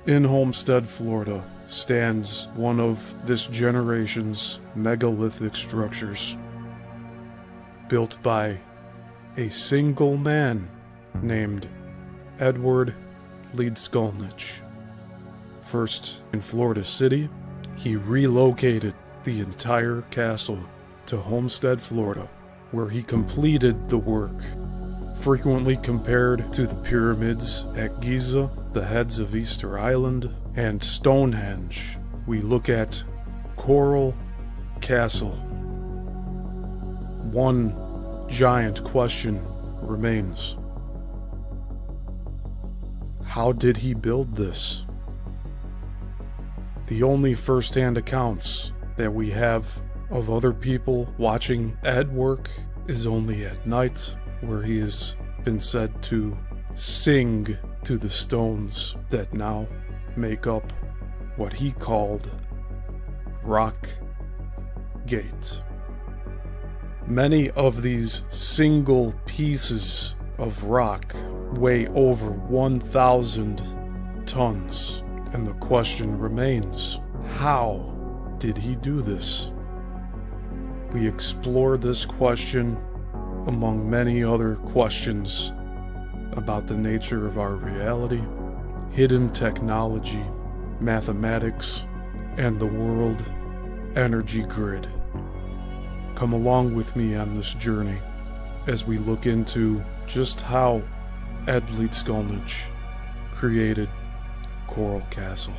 In Homestead, Florida, stands one of this generation's megalithic structures, built by a single man named Edward Leedskalnin. First in Florida City, he relocated the entire castle to Homestead, Florida, where he completed the work. Frequently compared to the pyramids at Giza, the heads of Easter Island, and Stonehenge, we look at Coral Castle. One giant question remains. How did he build this? The only first-hand accounts that we have of other people watching Ed work is only at night, where he has been said to sing to the stones that now make up what he called Rock Gate. Many of these single pieces of rock weigh over 1,000 tons, and the question remains, how did he do this? We explore this question among many other questions about the nature of our reality, hidden technology, mathematics, and the world energy grid. Come along with me on this journey as we look into just how Ed Leedskalnin created Coral Castle.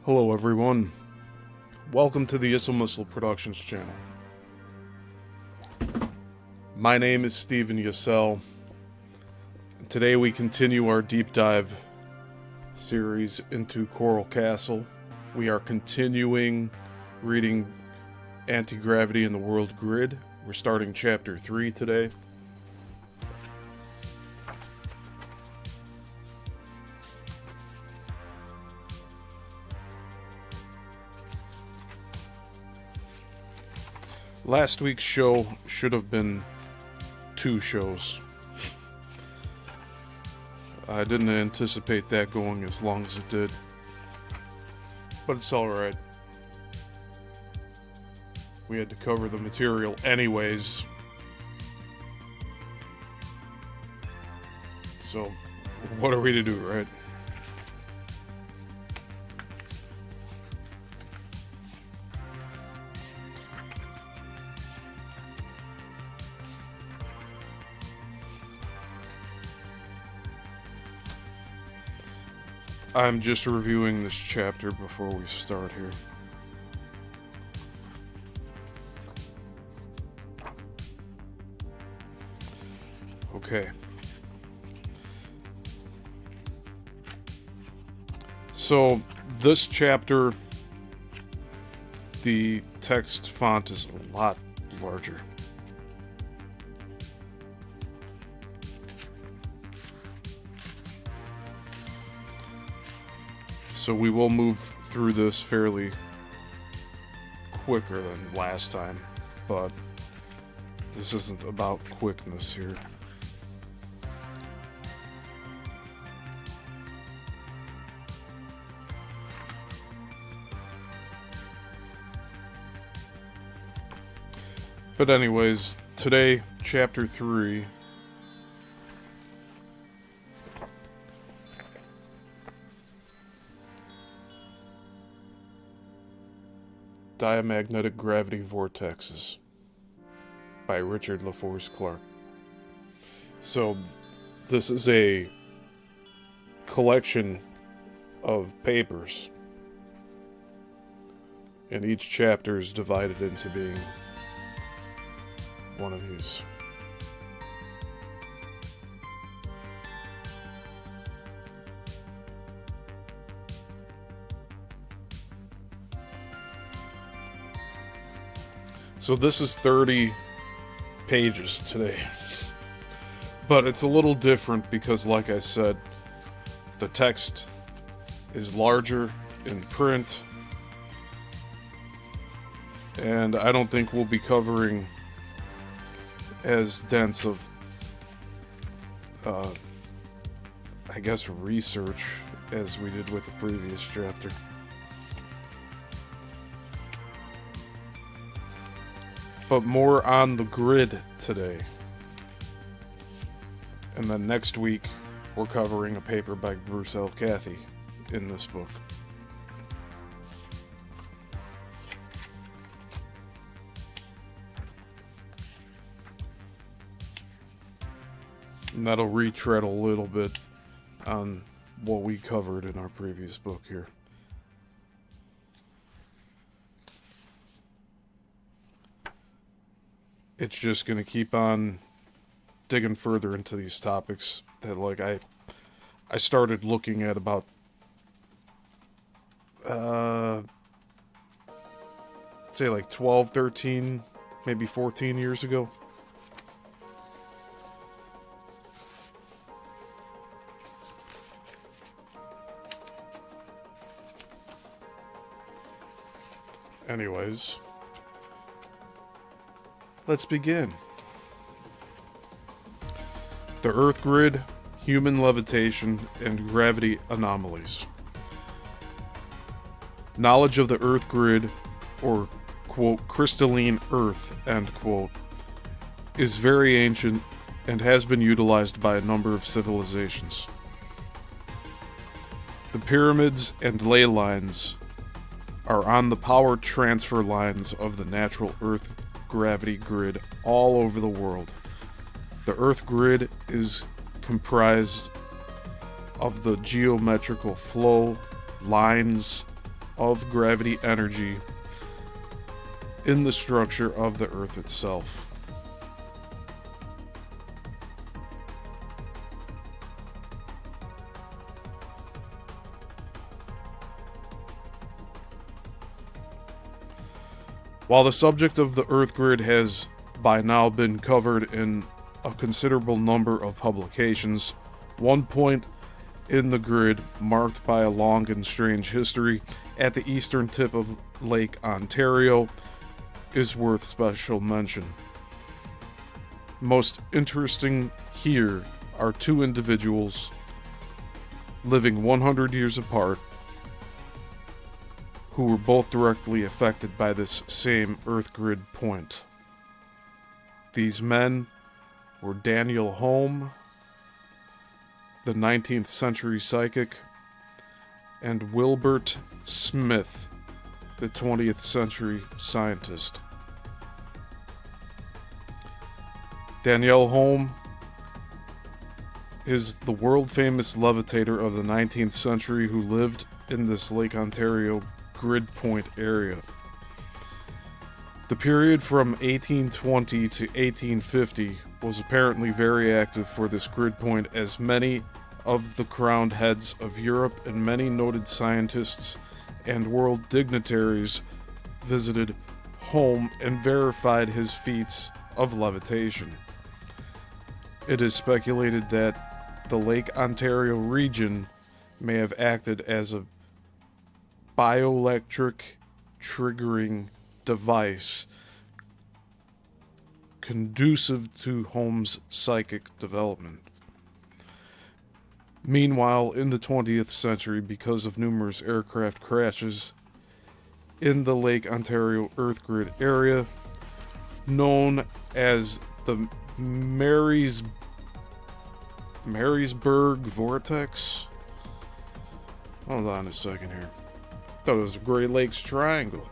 Hello everyone, welcome to the Missile Productions channel. My name is Steven Yassel. Today we continue our deep dive series into Coral Castle. We are continuing reading Anti-Gravity in the World Grid. We're starting chapter 3 today. Last week's show should have been 2 shows. I didn't anticipate that going as long as it did. But it's alright. We had to cover the material anyways. So, what are we to do, right? I'm just reviewing this chapter before we start here. Okay. So, this chapter, the text font is a lot larger. So we will move through this fairly quicker than last time, but this isn't about quickness here. But anyways, today, chapter 3. Diamagnetic Gravity Vortexes by Richard LeFors Clark. So, this is a collection of papers. And each chapter is divided into being one of these. So this is 30 pages today. But it's a little different because, like I said, the text is larger in print. And I don't think we'll be covering as dense of, I guess, research as we did with the previous chapter. But more on the grid today. And then next week, we're covering a paper by Bruce L. Cathy in this book. And that'll retread a little bit on what we covered in our previous book here. It's just going to keep on digging further into these topics that, like, I started looking at about say like 12, 13, maybe 14 years ago. Anyways, let's begin. The Earth Grid, Human Levitation, and Gravity Anomalies. Knowledge of the Earth Grid, or, quote, crystalline Earth, end quote, is very ancient and has been utilized by a number of civilizations. The pyramids and ley lines are on the power transfer lines of the natural Earth gravity grid all over the world. The Earth grid is comprised of the geometrical flow lines of gravity energy in the structure of the Earth itself. While the subject of the Earth grid has by now been covered in a considerable number of publications, one point in the grid, marked by a long and strange history at the eastern tip of Lake Ontario, is worth special mention. Most interesting here are two individuals living 100 years apart who were both directly affected by this same Earth grid point. These men were Daniel Home, the 19th century psychic, and Wilbert Smith, the 20th century scientist. Daniel Home is the world-famous levitator of the 19th century who lived in this Lake Ontario grid point area. The period from 1820 to 1850 was apparently very active for this grid point, as many of the crowned heads of Europe and many noted scientists and world dignitaries visited Home and verified his feats of levitation. It is speculated that the Lake Ontario region may have acted as a bioelectric triggering device conducive to Home's psychic development. Meanwhile, in the 20th century, because of numerous aircraft crashes in the Lake Ontario Earth grid area, known as the Marysburg Vortex. Hold on a second here. Thought it was a Great Lakes Triangle.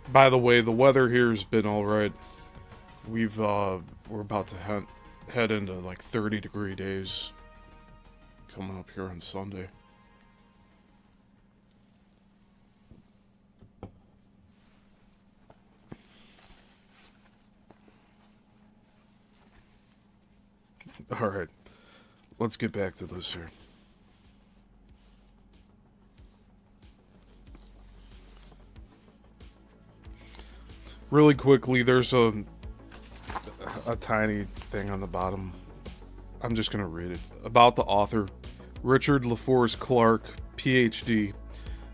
By the way, the weather here has been all right. We're about to head into like 30-degree days coming up here on Sunday. All right, let's get back to this here. Really quickly, there's a tiny thing on the bottom. I'm just going to read it. About the author, Richard LeFors Clark, PhD,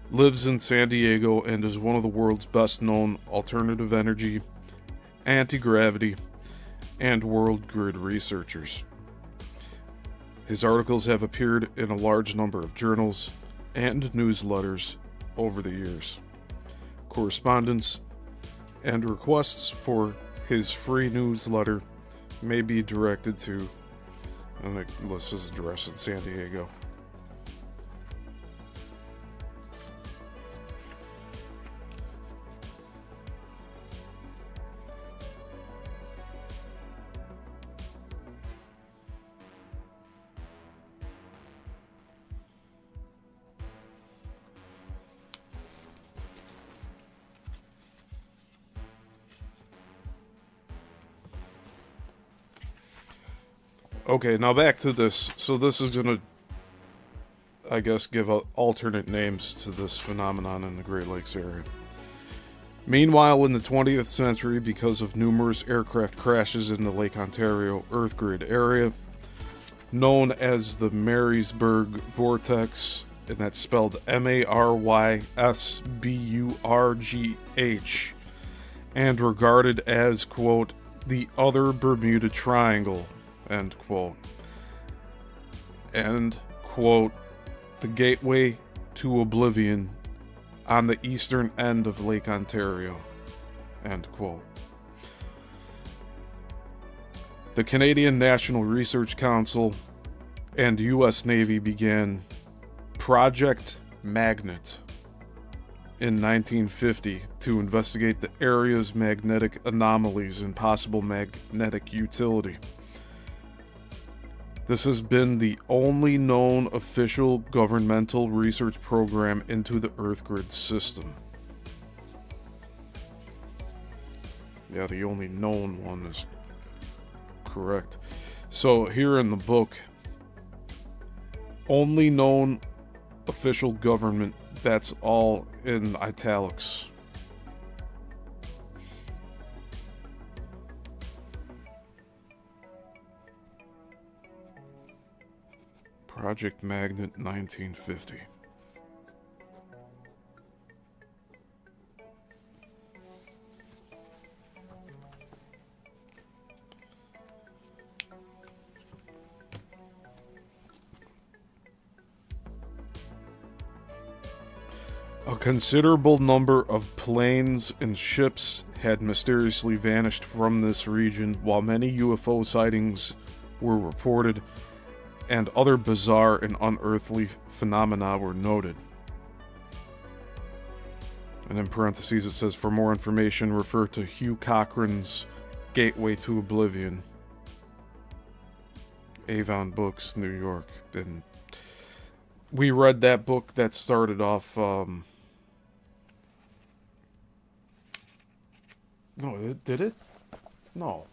lives in San Diego and is one of the world's best-known alternative energy, anti-gravity, and world grid researchers. His articles have appeared in a large number of journals and newsletters over the years. Correspondence and requests for his free newsletter may be directed to, and it lists his address in San Diego. Okay, now back to this. So this is going to, I guess, give alternate names to this phenomenon in the Great Lakes area. Meanwhile, in the 20th century, because of numerous aircraft crashes in the Lake Ontario Earth grid area, known as the Marysburg Vortex, and that's spelled Marysburgh, and regarded as, quote, the other Bermuda Triangle, end quote. And, quote, the gateway to oblivion on the eastern end of Lake Ontario, end quote. The Canadian National Research Council and U.S. Navy began Project Magnet in 1950 to investigate the area's magnetic anomalies and possible magnetic utility. This has been the only known official governmental research program into the Earth grid system. Yeah, the only known one is correct. So here in the book, only known official government, that's all in italics. Project Magnet 1950. A considerable number of planes and ships had mysteriously vanished from this region, while many UFO sightings were reported and other bizarre and unearthly phenomena were noted. And in parentheses it says, for more information, refer to Hugh Cochran's Gateway to Oblivion. Avon Books, New York. And we read that book that started off, no, did it? No.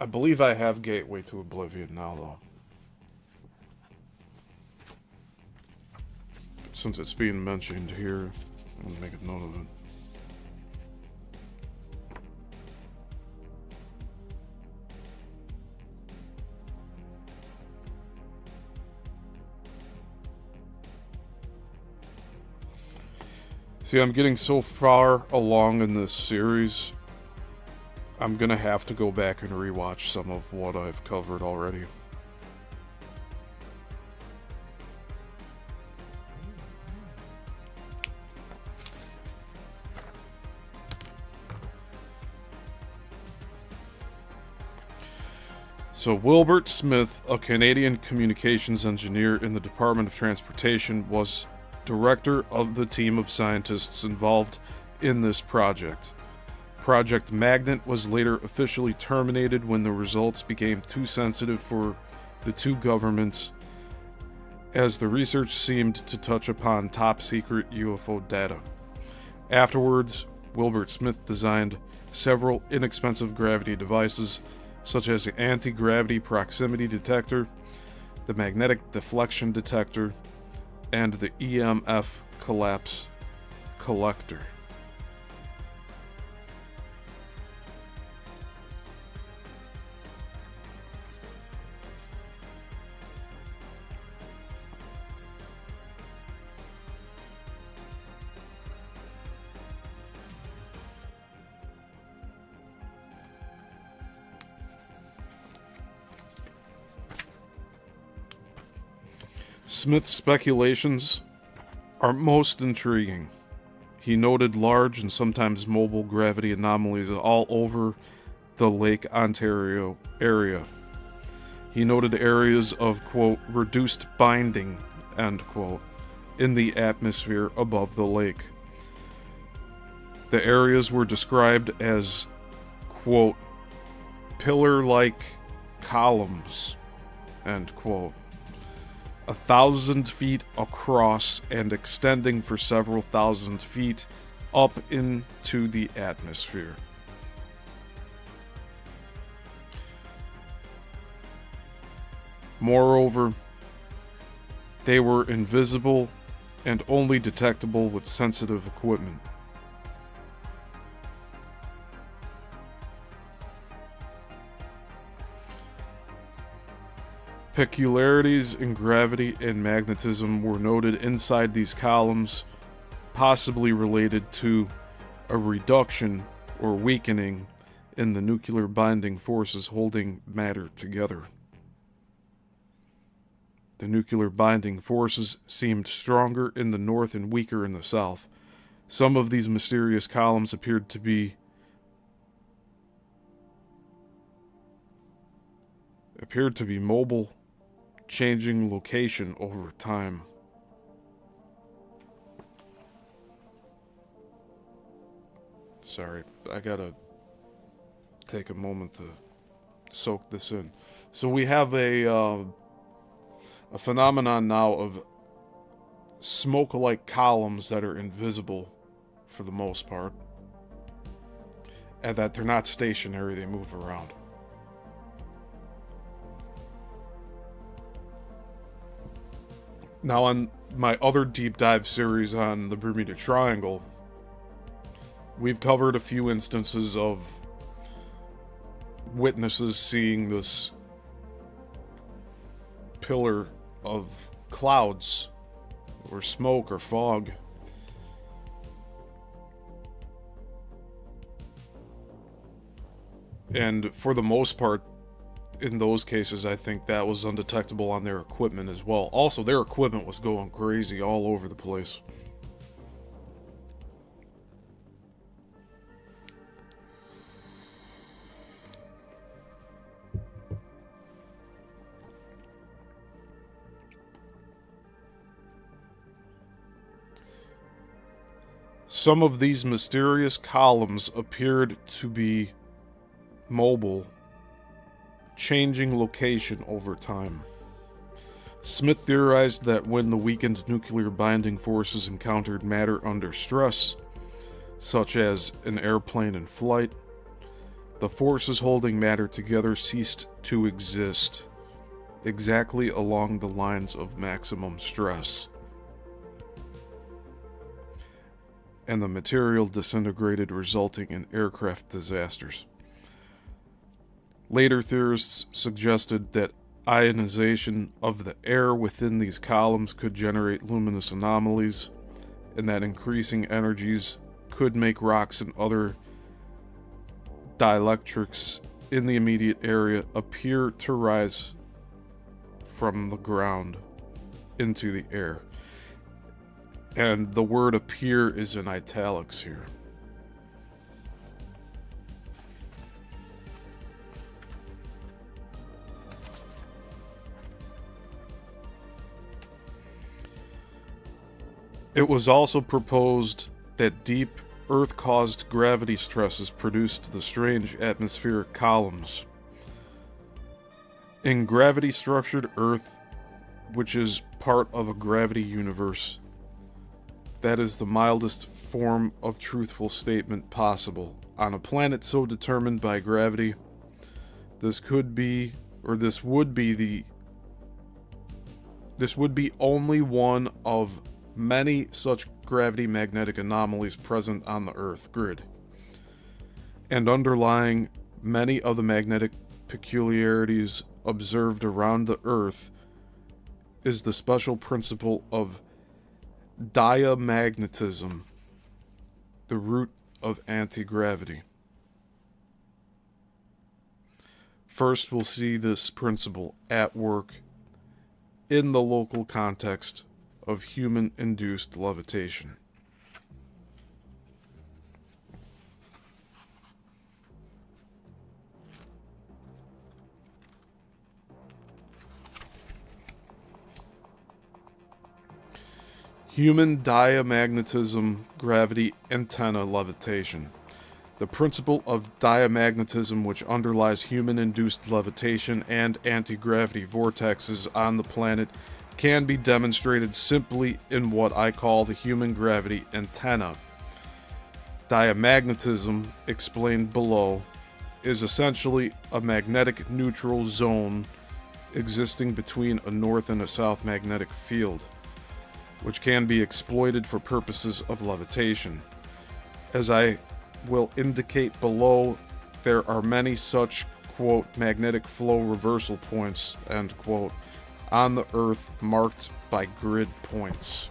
I believe I have Gateway to Oblivion now, though. Since it's being mentioned here, I'm going to make a note of it. See, I'm getting so far along in this series, I'm gonna have to go back and rewatch some of what I've covered already. So Wilbert Smith, a Canadian communications engineer in the Department of Transportation, was director of the team of scientists involved in this project. Project Magnet was later officially terminated when the results became too sensitive for the two governments, as the research seemed to touch upon top-secret UFO data. Afterwards, Wilbert Smith designed several inexpensive gravity devices, such as the anti-gravity proximity detector, the magnetic deflection detector, and the EMF collapse collector. Smith's speculations are most intriguing. He noted large and sometimes mobile gravity anomalies all over the Lake Ontario area. He noted areas of, quote, reduced binding, end quote, in the atmosphere above the lake. The areas were described as, quote, pillar-like columns, end quote, 1,000 feet across and extending for several thousand feet up into the atmosphere. Moreover, they were invisible and only detectable with sensitive equipment. Peculiarities in gravity and magnetism were noted inside these columns, possibly related to a reduction or weakening in the nuclear binding forces holding matter together. The nuclear binding forces seemed stronger in the north and weaker in the south. Some of these mysterious columns appeared to be mobile, changing location over time. Sorry, I gotta take a moment to soak this in. So we have a phenomenon now of smoke-like columns that are invisible for the most part, and that they're not stationary, they move around. Now, on my other deep dive series on the Bermuda Triangle, we've covered a few instances of witnesses seeing this pillar of clouds or smoke or fog. And for the most part, in those cases, I think that was undetectable on their equipment as well. Also, their equipment was going crazy all over the place. Some of these mysterious columns appeared to be mobile, changing location over time. Smith theorized that when the weakened nuclear binding forces encountered matter under stress, such as an airplane in flight, the forces holding matter together ceased to exist, exactly along the lines of maximum stress, and the material disintegrated, resulting in aircraft disasters. Later theorists suggested that ionization of the air within these columns could generate luminous anomalies, and that increasing energies could make rocks and other dielectrics in the immediate area appear to rise from the ground into the air. And the word appear is in italics here. It was also proposed that deep Earth-caused gravity stresses produced the strange atmospheric columns. In gravity-structured Earth, which is part of a gravity universe, that is the mildest form of truthful statement possible. On a planet so determined by gravity, this would be only one of many such gravity magnetic anomalies present on the Earth grid. And underlying many of the magnetic peculiarities observed around the Earth is the special principle of diamagnetism, the root of anti-gravity. First, we'll see this principle at work in the local context of human-induced levitation. Human diamagnetism gravity antenna levitation. The principle of diamagnetism which underlies human-induced levitation and anti-gravity vortexes on the planet can be demonstrated simply in what I call the human gravity antenna. Diamagnetism, explained below, is essentially a magnetic neutral zone existing between a north and a south magnetic field, which can be exploited for purposes of levitation. As I will indicate below, there are many such, quote, magnetic flow reversal points, end quote, on the Earth marked by grid points.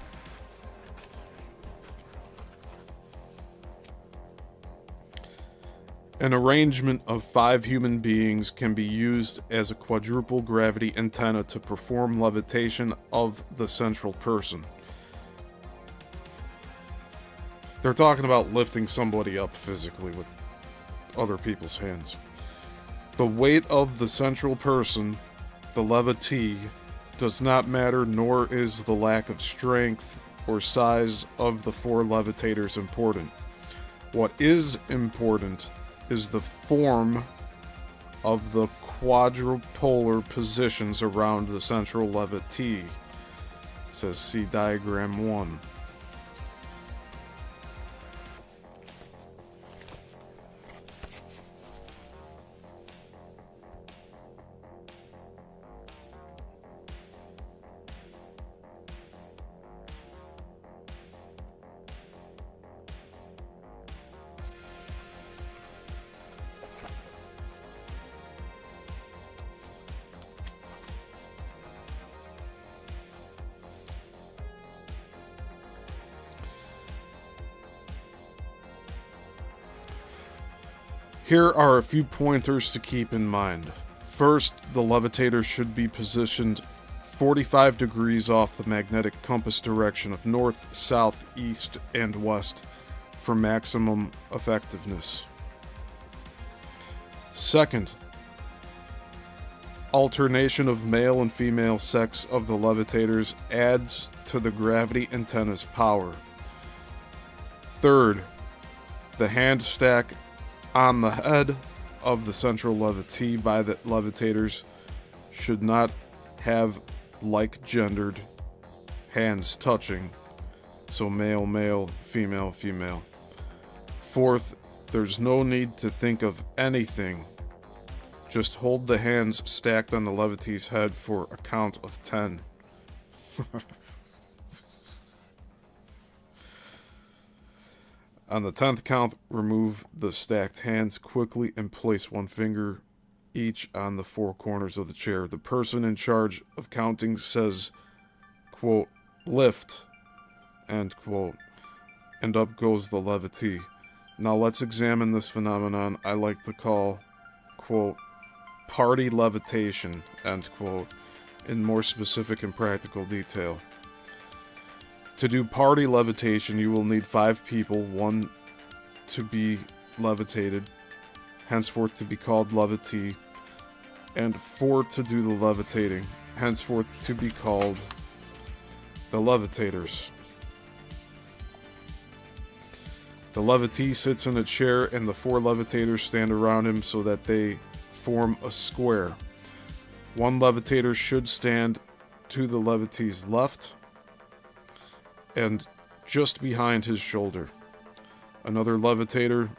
An arrangement of 5 human beings can be used as a quadruple gravity antenna to perform levitation of the central person. They're talking about lifting somebody up physically with other people's hands. The weight of the central person, the levitee, does not matter, nor is the lack of strength or size of the 4 levitators important. What is important is the form of the quadrupolar positions around the central levitee. It says see diagram 1. Here are a few pointers to keep in mind. First, the levitator should be positioned 45 degrees off the magnetic compass direction of north, south, east, and west for maximum effectiveness. Second, alternation of male and female sex of the levitators adds to the gravity antenna's power. Third, the hand stack on the head of the central levitee by the levitators should not have like-gendered hands touching, so male, male, female, female. Fourth, there's no need to think of anything. Just hold the hands stacked on the levitee's head for a count of 10. On the 10th count, remove the stacked hands quickly and place 1 finger each on the 4 corners of the chair. The person in charge of counting says, quote, lift, end quote, and up goes the levitee. Now let's examine this phenomenon I like to call, quote, party levitation, end quote, in more specific and practical detail. To do party levitation, you will need 5 people, 1 to be levitated, henceforth to be called levitee, and 4 to do the levitating, henceforth to be called the levitators. The levitee sits in a chair and the 4 levitators stand around him so that they form a square. One levitator should stand to the levitee's left and just behind his shoulder. Another levitator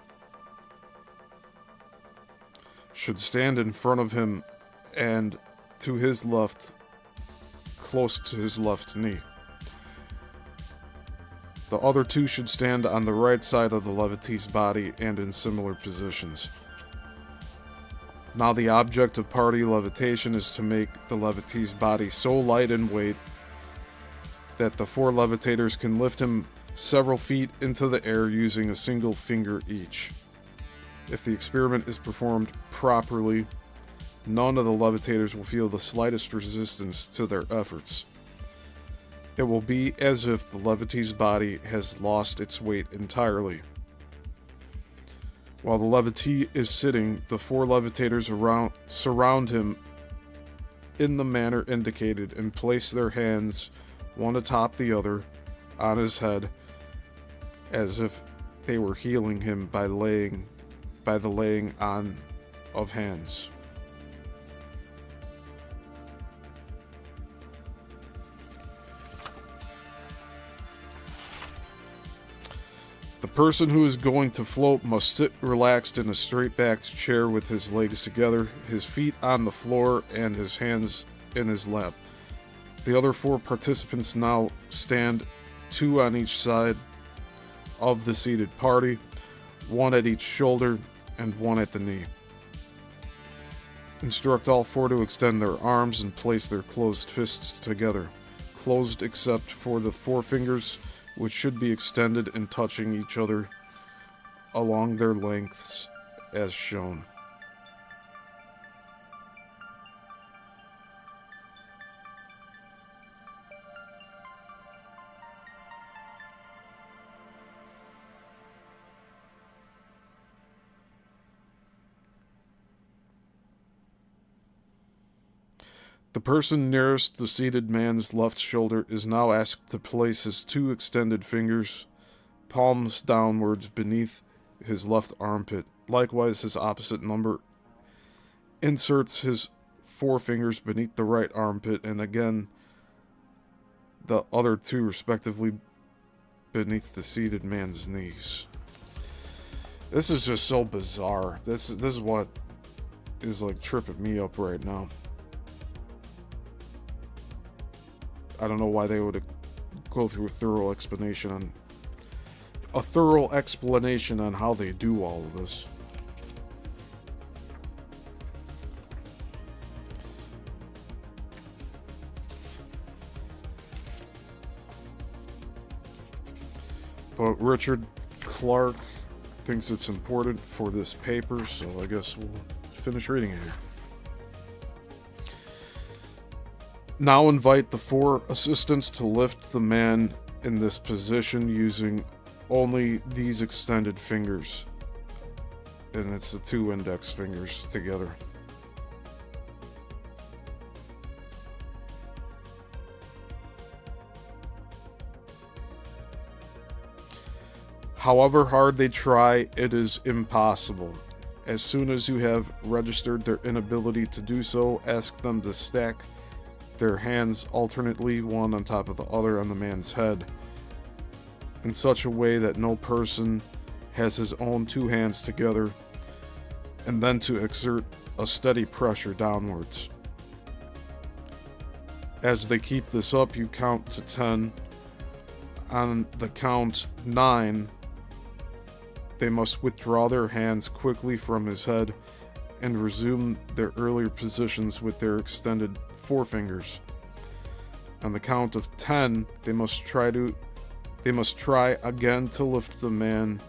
should stand in front of him and to his left, close to his left knee. The other 2 should stand on the right side of the levitee's body and in similar positions. Now the object of party levitation is to make the levitee's body so light in weight that the 4 levitators can lift him several feet into the air using a single finger each. If the experiment is performed properly, none of the levitators will feel the slightest resistance to their efforts. It will be as if the levitee's body has lost its weight entirely. While the levitee is sitting, the 4 levitators surround him in the manner indicated and place their hands, one atop the other, on his head, as if they were healing him by the laying on of hands. The person who is going to float must sit relaxed in a straight-backed chair with his legs together, his feet on the floor, and his hands in his lap. The other 4 participants now stand, 2 on each side of the seated party, 1 at each shoulder, and 1 at the knee. Instruct all 4 to extend their arms and place their closed fists together, closed except for the 4 fingers, which should be extended and touching each other along their lengths as shown. The person nearest the seated man's left shoulder is now asked to place his 2 extended fingers, palms downwards beneath his left armpit. Likewise, his opposite number inserts his 4 fingers beneath the right armpit, and again, the other 2 respectively beneath the seated man's knees. This is just so bizarre. This is what is like tripping me up right now. I don't know why they would go through a thorough explanation on how they do all of this. But Richard Clark thinks it's important for this paper, so I guess we'll finish reading it here. Now invite the 4 assistants to lift the man in this position using only these extended fingers. And it's the 2 index fingers together. However hard they try, it is impossible. As soon as you have registered their inability to do so, ask them to stack their hands alternately, one on top of the other, on the man's head, in such a way that no person has his own 2 hands together, and then to exert a steady pressure downwards. As they keep this up, you count to 10. On the count 9, they must withdraw their hands quickly from his head and resume their earlier positions with their extended 4 fingers. On the count of 10, they must try again to lift the man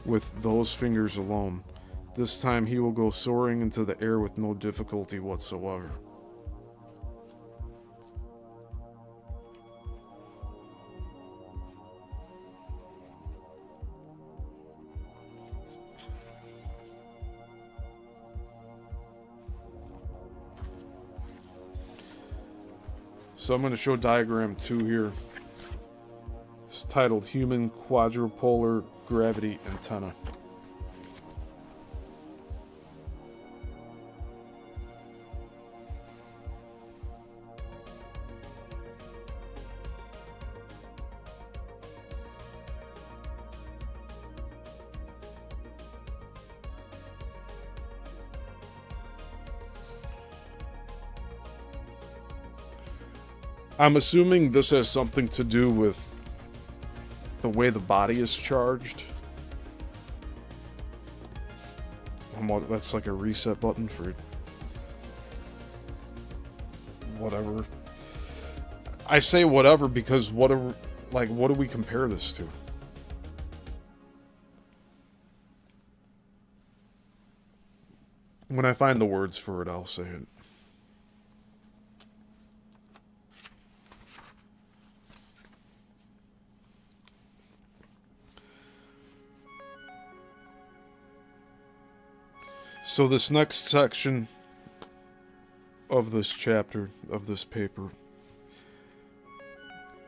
with those fingers alone. This time he will go soaring into the air with no difficulty whatsoever. So I'm going to show diagram 2 here. It's titled Human Quadrupolar Gravity Antenna. I'm assuming this has something to do with the way the body is charged. That's like a reset button for whatever. I say whatever because what do we compare this to? When I find the words for it, I'll say it. So this next section of this chapter, of this paper,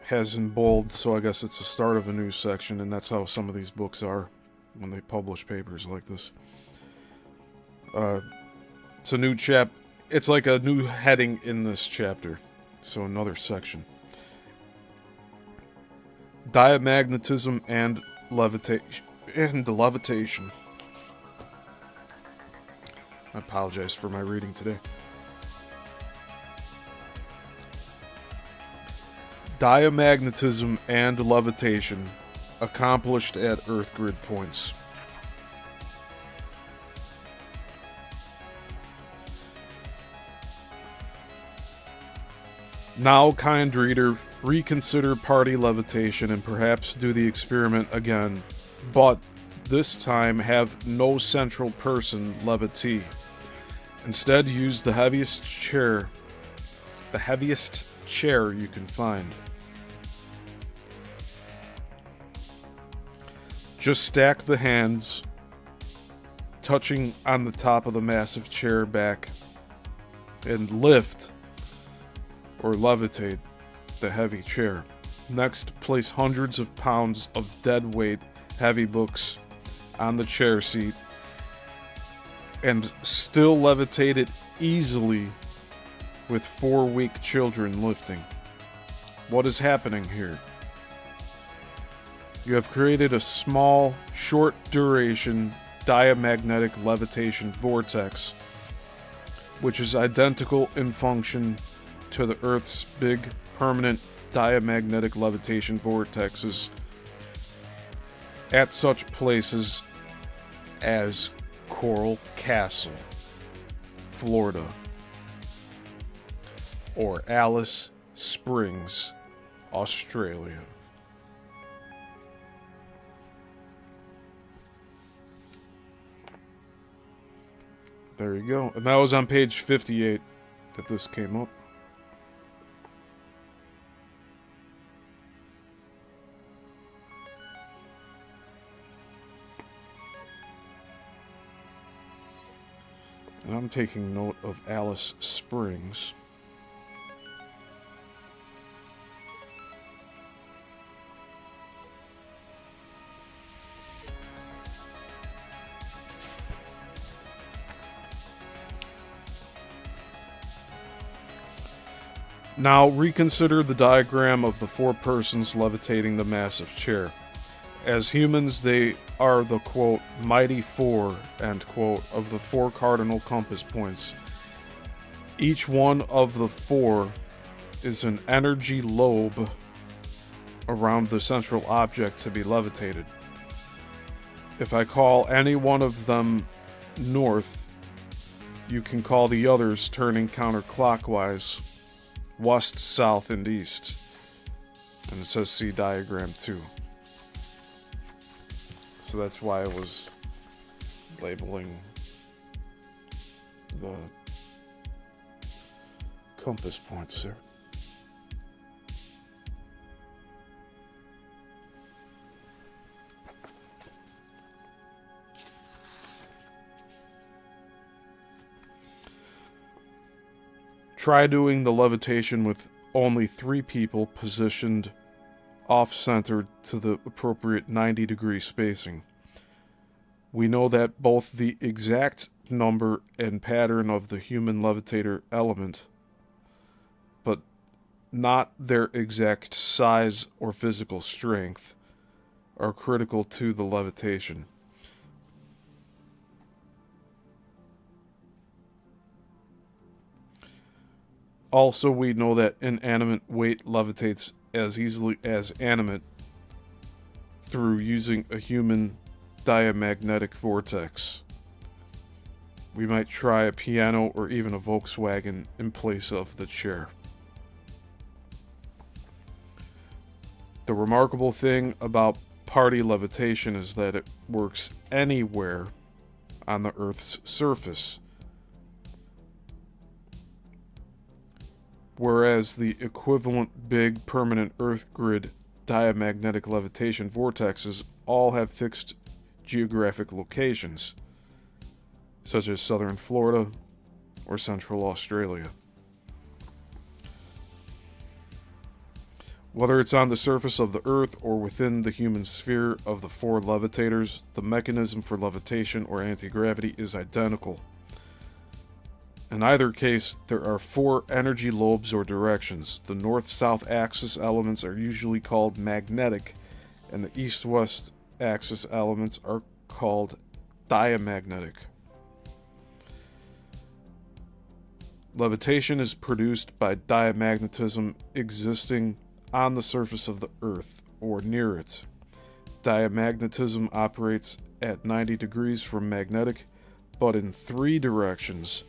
has in bold, so I guess it's the start of a new section, and that's how some of these books are when they publish papers like this. It's a new it's like a new heading in this chapter, so another section. Diamagnetism and levitation. I apologize for my reading today. Diamagnetism and levitation accomplished at Earth grid points. Now, kind reader, reconsider party levitation and perhaps do the experiment again, but this time have no central person levitee. Instead, use the heaviest chair you can find. Just stack the hands, touching on the top of the massive chair back, and lift or levitate the heavy chair. Next, place hundreds of pounds of dead weight heavy books on the chair seat and still levitate it easily with 4 weak children lifting. What is happening here? You have created a small, short duration diamagnetic levitation vortex, which is identical in function to the Earth's big permanent diamagnetic levitation vortexes at such places as Coral Castle, Florida, or Alice Springs, Australia. There you go. And that was on page 58 that this came up. And I'm taking note of Alice Springs. Now reconsider the diagram of the 4 persons levitating the massive chair. As humans, they are the, quote, mighty 4, end quote, of the 4 cardinal compass points. Each one of the 4 is an energy lobe around the central object to be levitated. If I call any one of them north, you can call the others turning counterclockwise, west, south, and east. And it says see diagram 2. So that's why I was labeling the compass points there. Try doing the levitation with only 3 people positioned off-centered to the appropriate 90-degree spacing. We know that both the exact number and pattern of the human levitator element, but not their exact size or physical strength, are critical to the levitation. Also, we know that inanimate weight levitates as easily as animate through using a human diamagnetic vortex. We might try a piano or even a Volkswagen in place of the chair. The remarkable thing about party levitation is that it works anywhere on the Earth's surface, whereas the equivalent big permanent Earth grid diamagnetic levitation vortexes all have fixed geographic locations, such as southern Florida or central Australia. Whether it's on the surface of the Earth or within the human sphere of the four levitators, the mechanism for levitation or anti-gravity is identical. In either case, there are four energy lobes or directions. The north-south axis elements are usually called magnetic, and the east-west axis elements are called diamagnetic. Levitation is produced by diamagnetism existing on the surface of the Earth or near it. Diamagnetism operates at 90 degrees from magnetic, but in three directions,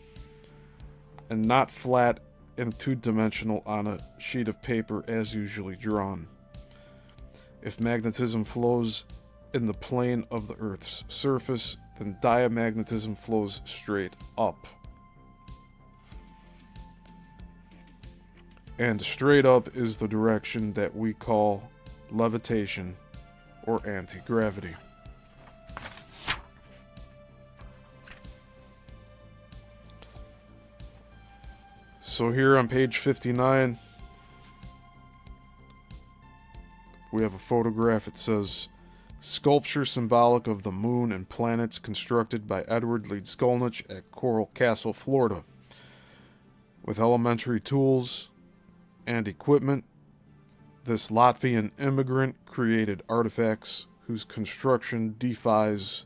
and not flat and two-dimensional on a sheet of paper as usually drawn. If magnetism flows in the plane of the Earth's surface, then diamagnetism flows straight up. And straight up is the direction that we call levitation or anti-gravity. So here on page 59, we have a photograph. It says, "Sculpture symbolic of the moon and planets constructed by Edward Leedskalnin at Coral Castle, Florida. With elementary tools and equipment, this Latvian immigrant created artifacts whose construction defies,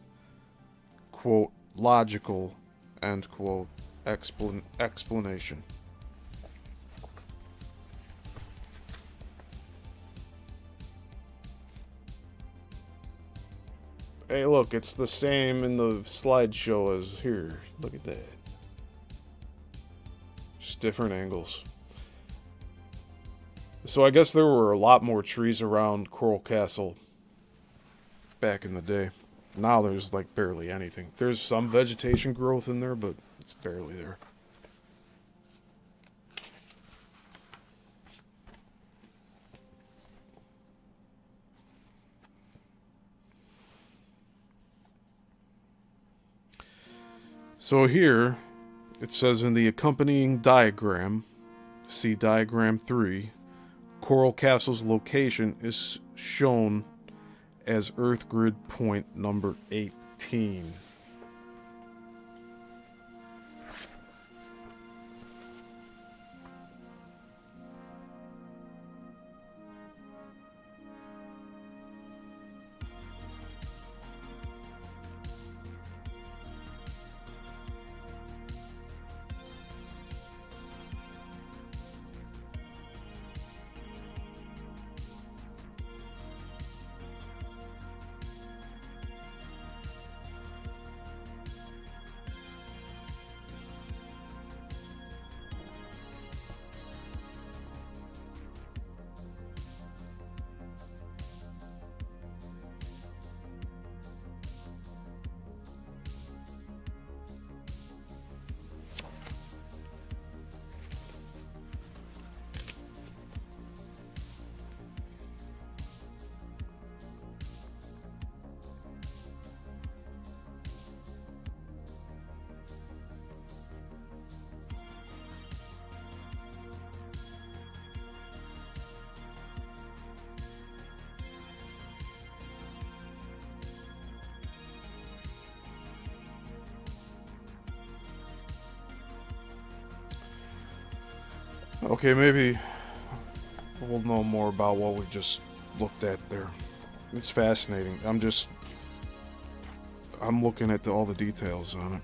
quote, logical, end quote, explanation." Hey, look, it's the same in the slideshow as here. Look at that. Just different angles. So I guess there were a lot more trees around Coral Castle back in the day. Now there's like barely anything. There's some vegetation growth in there, but it's barely there. So here, it says in the accompanying diagram, see diagram 3, Coral Castle's location is shown as Earth grid point number 18. Okay, maybe we'll know more about what we just looked at there. It's fascinating. I'm looking at all the details on it.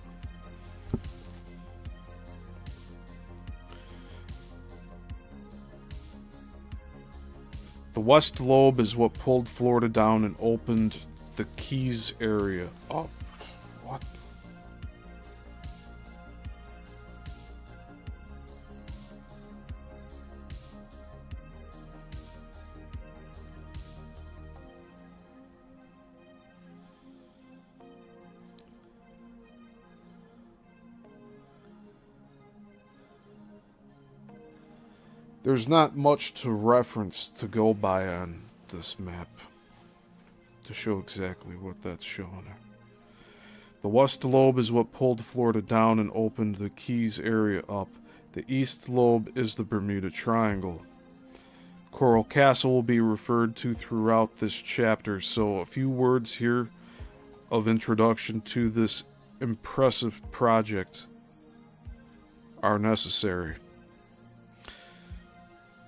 The west lobe is what pulled Florida down and opened the Keys area up. What? There's not much to reference to go by on this map to show exactly what that's showing. The west lobe is what pulled Florida down and opened the Keys area up. The east lobe is the Bermuda Triangle. Coral Castle will be referred to throughout this chapter, so a few words here of introduction to this impressive project are necessary.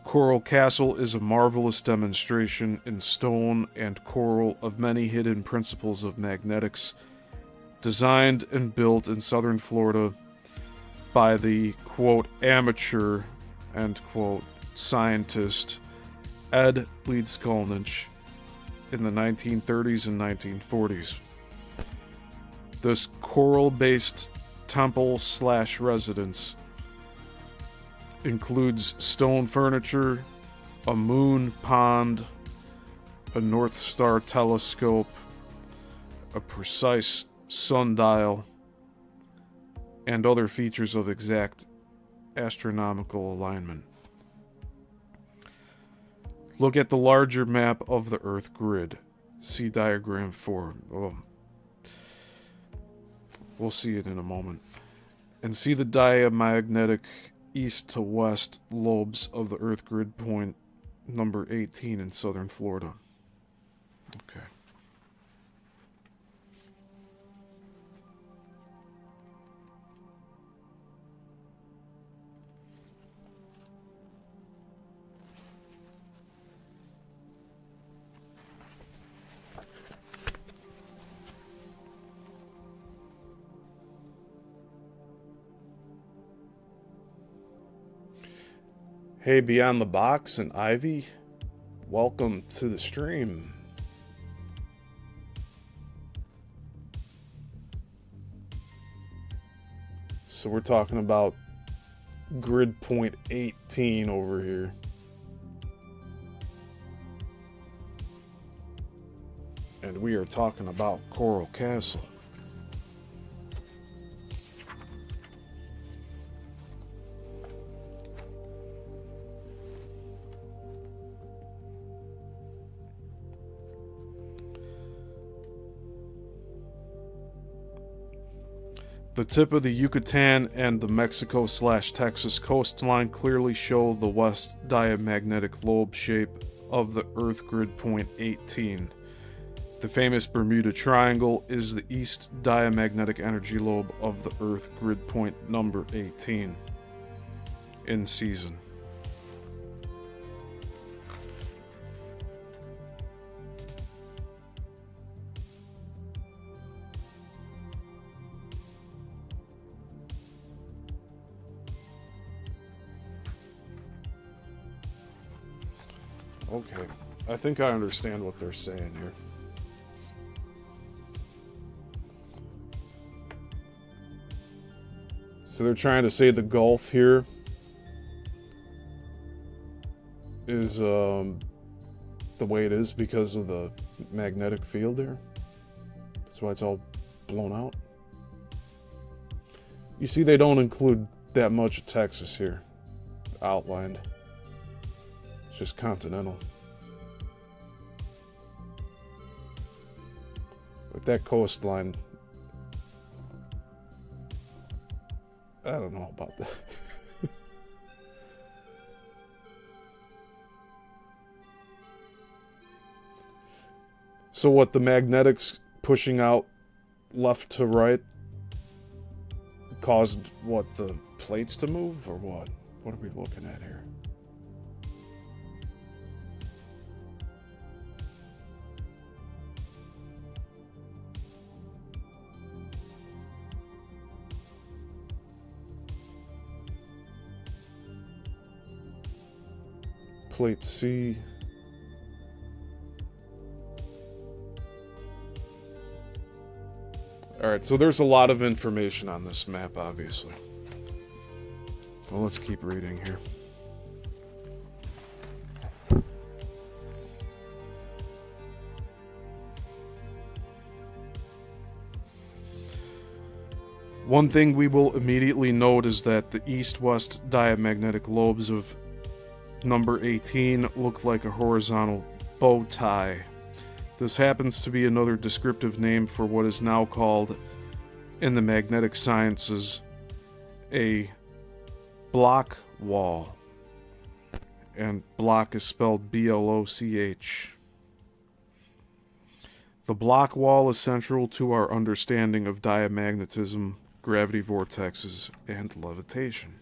Coral Castle is a marvelous demonstration in stone and coral of many hidden principles of magnetics, designed and built in southern Florida by the, quote, amateur, end quote, scientist Ed Leedskalnin in the 1930s and 1940s. This coral-based temple/residence includes stone furniture, a moon pond, a North Star telescope, a precise sundial, and other features of exact astronomical alignment. Look at the larger map of the Earth grid. See diagram 4. We'll see it in a moment. And see the diamagnetic east to west lobes of the Earth grid point number 18 in southern Florida. Okay. Hey, Beyond the Box and Ivy, welcome to the stream. So we're talking about grid point 18 over here. And we are talking about Coral Castle. The tip of the Yucatan and the Mexico/Texas coastline clearly show the west diamagnetic lobe shape of the Earth grid point 18. The famous Bermuda Triangle is the east diamagnetic energy lobe of the Earth grid point number 18 in season. Okay, I think I understand what they're saying here. So they're trying to say the Gulf here is the way it is because of the magnetic field there. That's why it's all blown out. You see, they don't include that much of Texas here outlined. It's just continental. But that coastline, I don't know about that. So what, the magnetics pushing out left to right caused what, the plates to move or what? What are we looking at here? Plate C. Alright, so there's a lot of information on this map, obviously. Well, let's keep reading here. One thing we will immediately note is that the east-west diamagnetic lobes of number 18 look like a horizontal bow tie. This happens to be another descriptive name for what is now called, in the magnetic sciences, a block wall. And block is spelled B-L-O-C-H. The block wall is central to our understanding of diamagnetism, gravity vortexes, and levitation.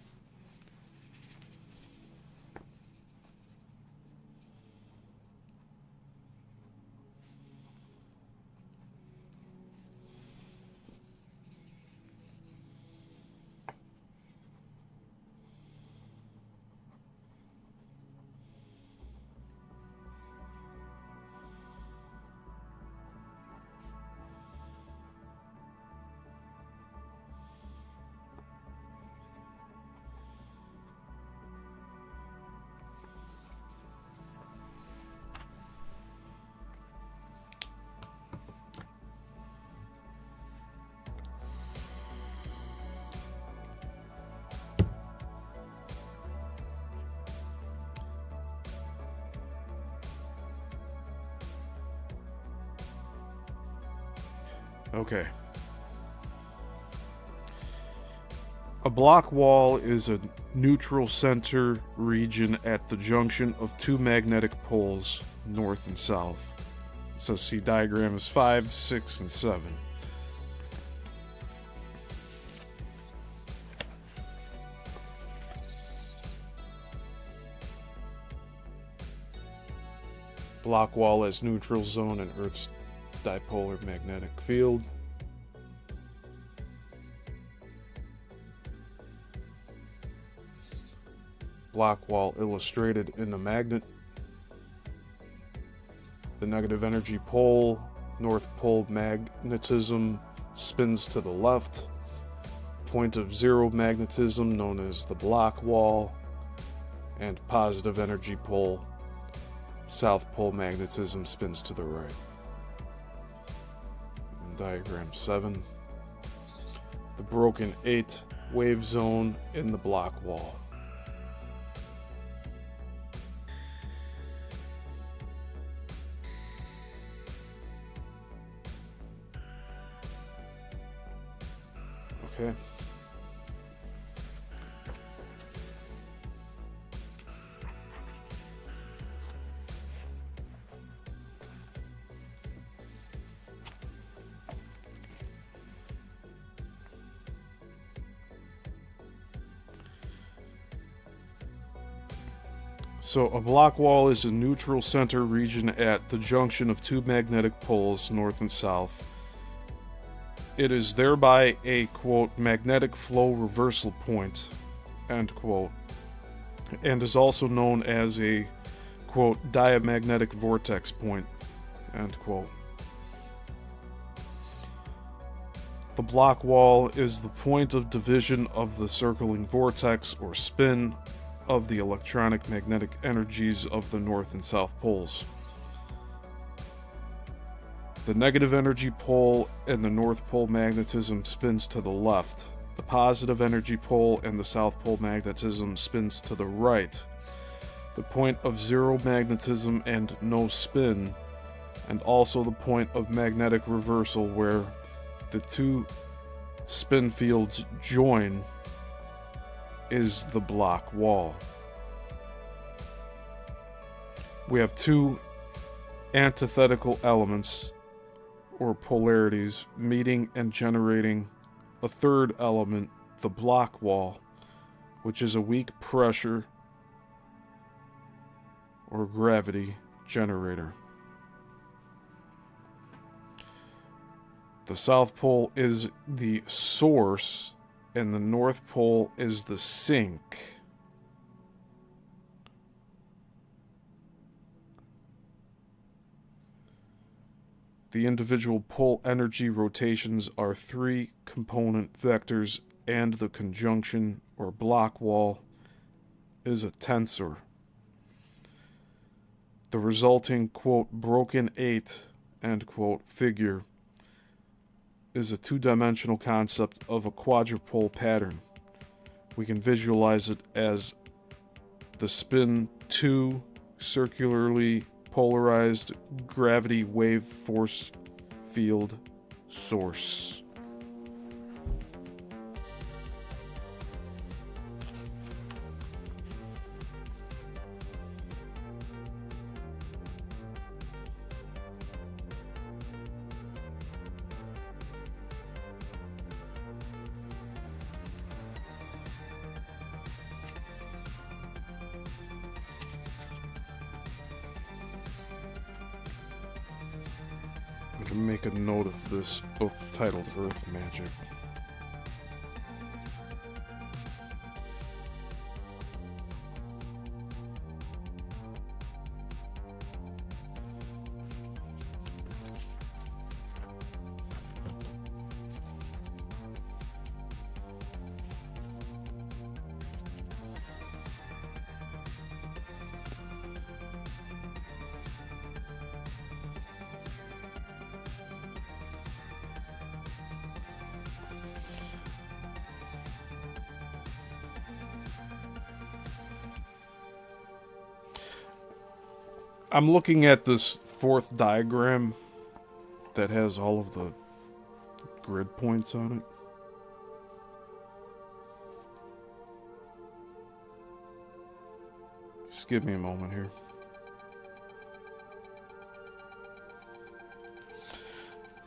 Okay. A block wall is a neutral center region at the junction of two magnetic poles, north and south. So see diagrams 5, 6, and 7. Block wall as neutral zone in Earth's dipolar magnetic field. Block wall illustrated in the magnet. The negative energy pole, North Pole magnetism, spins to the left. Point of zero magnetism, known as the block wall, and positive energy pole, South Pole magnetism, spins to the right. Diagram 7. The broken 8 wave zone in the block wall. Okay. So a block wall is a neutral center region at the junction of two magnetic poles, north and south. It is thereby a, quote, magnetic flow reversal point, end quote, and is also known as a, quote, diamagnetic vortex point, end quote. The block wall is the point of division of the circling vortex or spin of the electronic magnetic energies of the north and south poles. The negative energy pole and the north pole magnetism spins to the left. The positive energy pole and the south pole magnetism spins to the right. The point of zero magnetism and no spin, and also the point of magnetic reversal where the two spin fields join, is the block wall. We have two antithetical elements or polarities meeting and generating a third element, the block wall, which is a weak pressure or gravity generator. The South Pole is the source, and the North Pole is the sink. The individual pole energy rotations are 3 component vectors, and the conjunction or block wall is a tensor. The resulting, quote, broken 8, end quote, figure is a 2-dimensional concept of a quadrupole pattern. We can visualize it as the spin 2 circularly polarized gravity wave force field source. I'm going to make a note of this book titled Earth Magic. I'm looking at this 4th diagram that has all of the grid points on it. Just give me a moment here.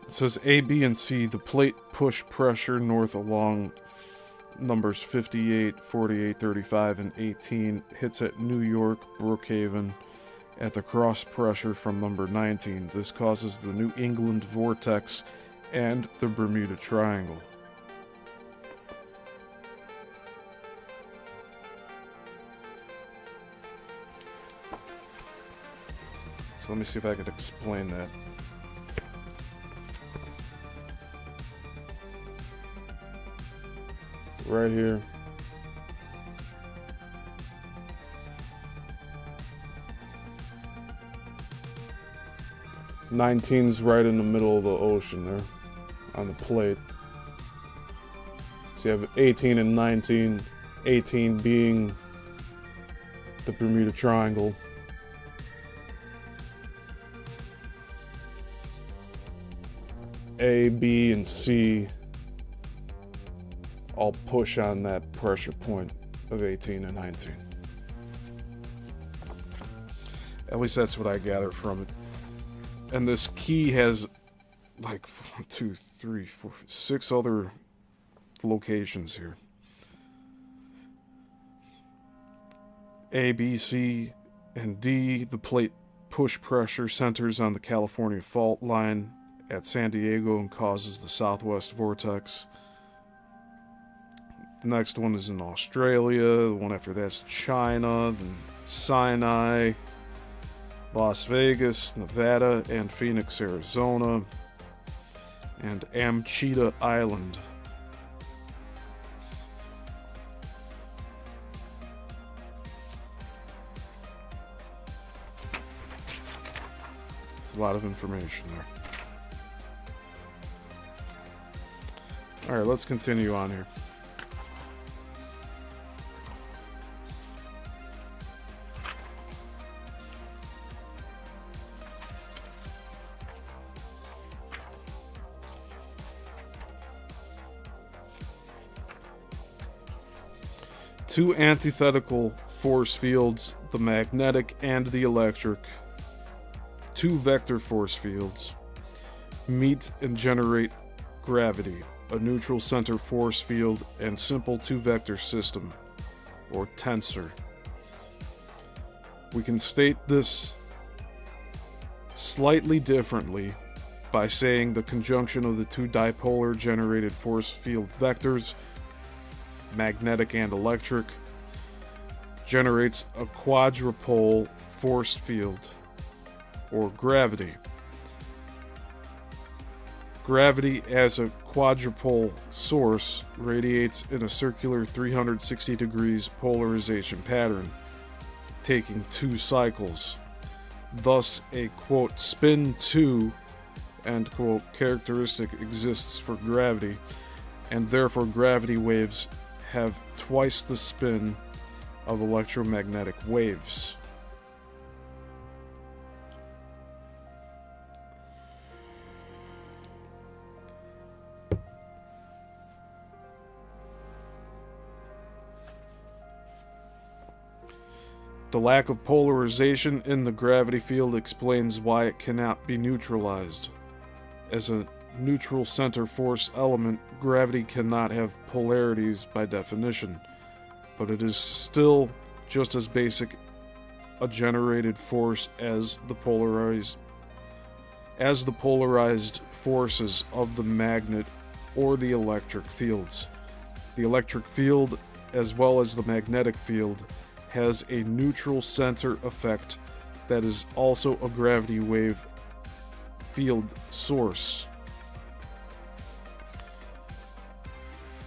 It says A, B, and C, the plate push pressure north along numbers 58, 48, 35, and 18 hits at New York, Brookhaven, at the cross pressure from number 19. This causes the New England vortex and the Bermuda Triangle. So let me see if I could explain that. Right here. Nineteen's right in the middle of the ocean there, on the plate. So you have 18 and 19, 18 being the Bermuda Triangle. A, B, and C all push on that pressure point of 18 and 19. At least that's what I gather from it. And this key has like 1, 2, 3, 4, 6 other locations here. A, B, C, and D, the plate push pressure centers on the California fault line at San Diego and causes the southwest vortex. The next one is in Australia. The one after that's China, then Sinai, Las Vegas, Nevada, and Phoenix, Arizona, and Amchita Island. It's a lot of information there. Alright, let's continue on here. Two antithetical force fields, the magnetic and the electric, two vector force fields, meet and generate gravity, a neutral center force field, and simple two-vector system. or tensor. We can state this slightly differently by saying the conjunction of the two dipolar generated force field vectors, magnetic and electric, generates a quadrupole force field, or gravity. Gravity as a quadrupole source radiates in a circular 360 degrees polarization pattern, taking 2 cycles. Thus, a quote spin 2 end quote characteristic exists for gravity, and therefore gravity waves have twice the spin of electromagnetic waves. The lack of polarization in the gravity field explains why it cannot be neutralized. As a neutral center force element, gravity cannot have polarities by definition, but it is still just as basic a generated force as the polarized forces of the magnet or the electric fields. The electric field, as well as the magnetic field, has a neutral center effect that is also a gravity wave field source.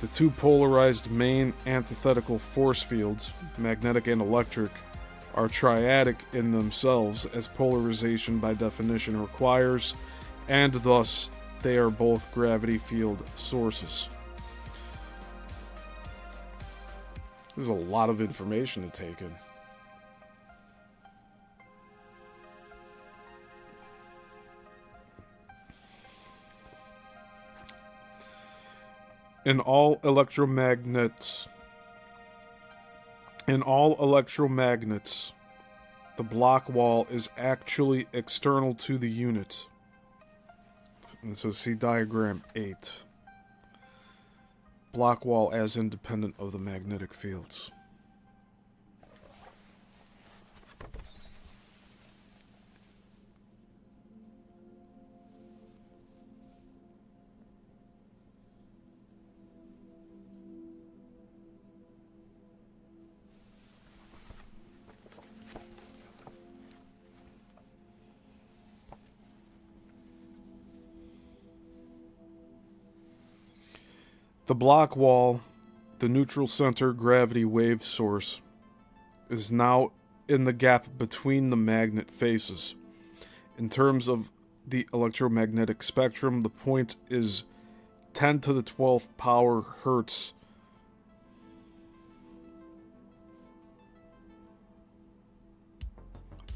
The two polarized main antithetical force fields, magnetic and electric, are triadic in themselves, as polarization by definition requires, and thus they are both gravity field sources. There's a lot of information to take in. In all electromagnets, the block wall is actually external to the unit. And so see diagram 8. Block wall as independent of the magnetic fields. The block wall, the neutral center gravity wave source, is now in the gap between the magnet faces. In terms of the electromagnetic spectrum, the point is 10 to the 12th power hertz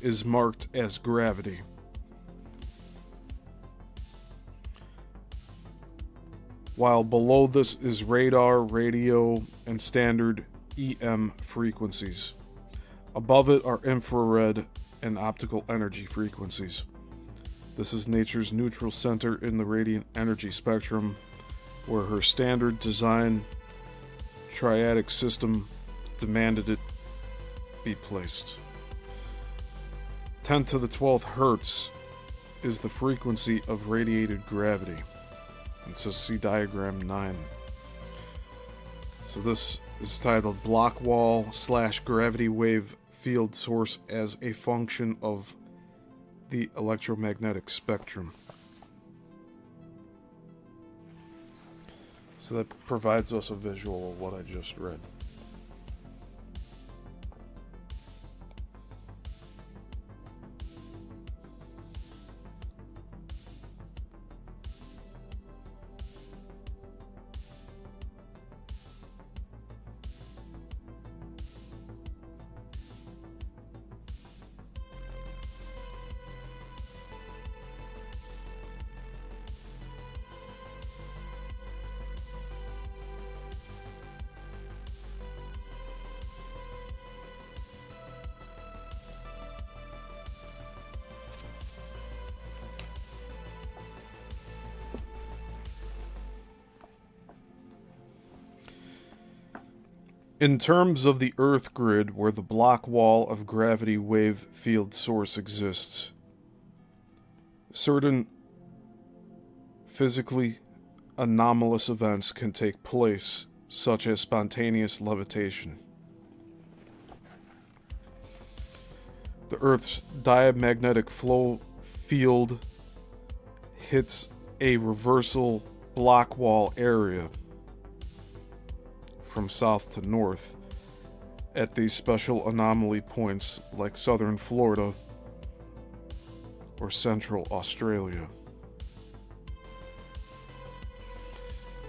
is marked as gravity. While below this is radar, radio, and standard EM frequencies. Above it are infrared and optical energy frequencies. This is nature's neutral center in the radiant energy spectrum, where her standard design triadic system demanded it be placed. 10 to the 12th hertz is the frequency of radiated gravity. And so see diagram 9. So this is titled Block Wall / Gravity Wave Field Source as a Function of the Electromagnetic Spectrum. So that provides us a visual of what I just read. In terms of the Earth grid, where the block wall of gravity wave field source exists, certain physically anomalous events can take place, such as spontaneous levitation. The Earth's diamagnetic flow field hits a reversal block wall area from south to north at these special anomaly points like southern Florida or central Australia.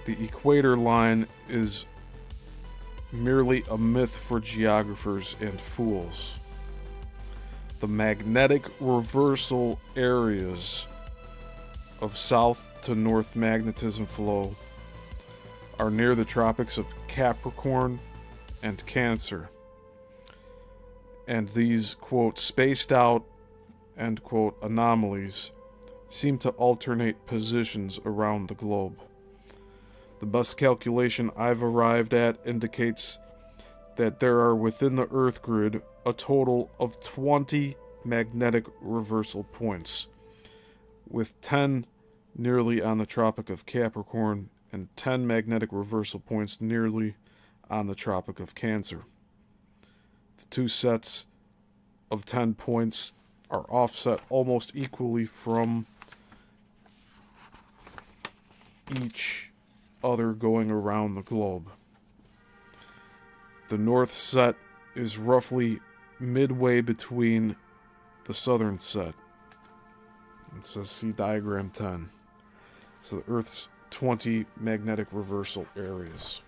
The equator line is merely a myth for geographers and fools. The magnetic reversal areas of south to north magnetism flow are near the tropics of Capricorn and Cancer. And these, quote, spaced out, end quote, anomalies seem to alternate positions around the globe. The best calculation I've arrived at indicates that there are within the Earth grid a total of 20 magnetic reversal points, with 10 nearly on the Tropic of Capricorn and 10 magnetic reversal points nearly on the Tropic of Cancer. The two sets of 10 points are offset almost equally from each other going around the globe. The north set is roughly midway between the southern set. It says see diagram 10. So the Earth's 20 magnetic reversal areas.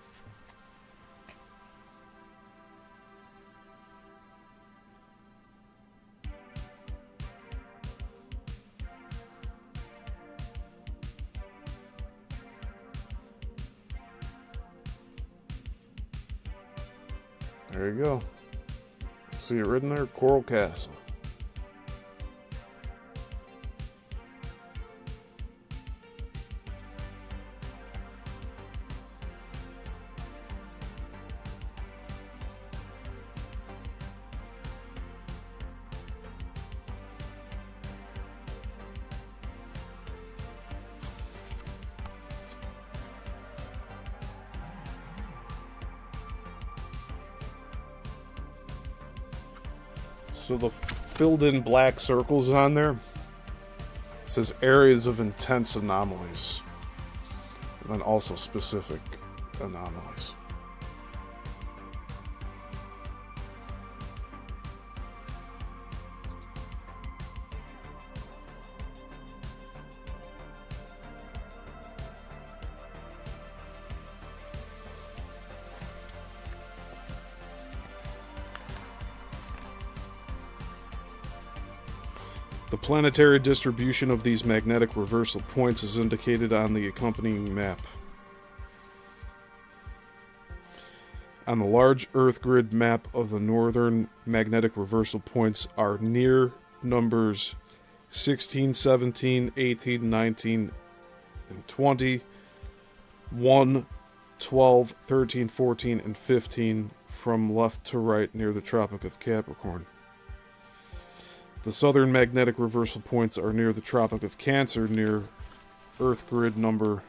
There you go. See it written there? Coral Castle. So the filled in black circles on there says areas of intense anomalies, and then also specific anomalies. The planetary distribution of these magnetic reversal points is indicated on the accompanying map. On the large Earth grid map of the northern magnetic reversal points are near numbers 16, 17, 18, 19, and 20, 1, 12, 13, 14, and 15 from left to right near the Tropic of Capricorn. The southern magnetic reversal points are near the Tropic of Cancer, near Earth grid number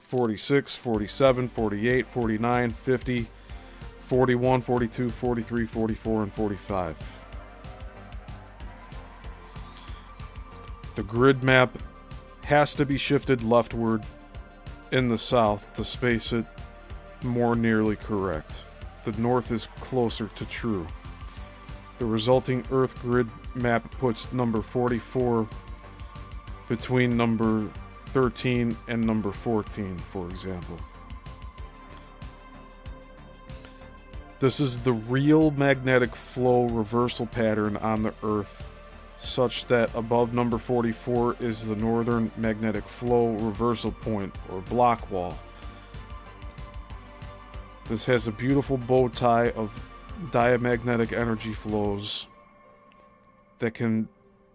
46, 47, 48, 49, 50, 41, 42, 43, 44, and 45. The grid map has to be shifted leftward in the south to space it more nearly correct. The north is closer to true. The resulting Earth grid map puts number 44 between number 13 and number 14, for example. This is the real magnetic flow reversal pattern on the Earth, such that above number 44 is the northern magnetic flow reversal point, or block wall. This has a beautiful bow tie of diamagnetic energy flows that can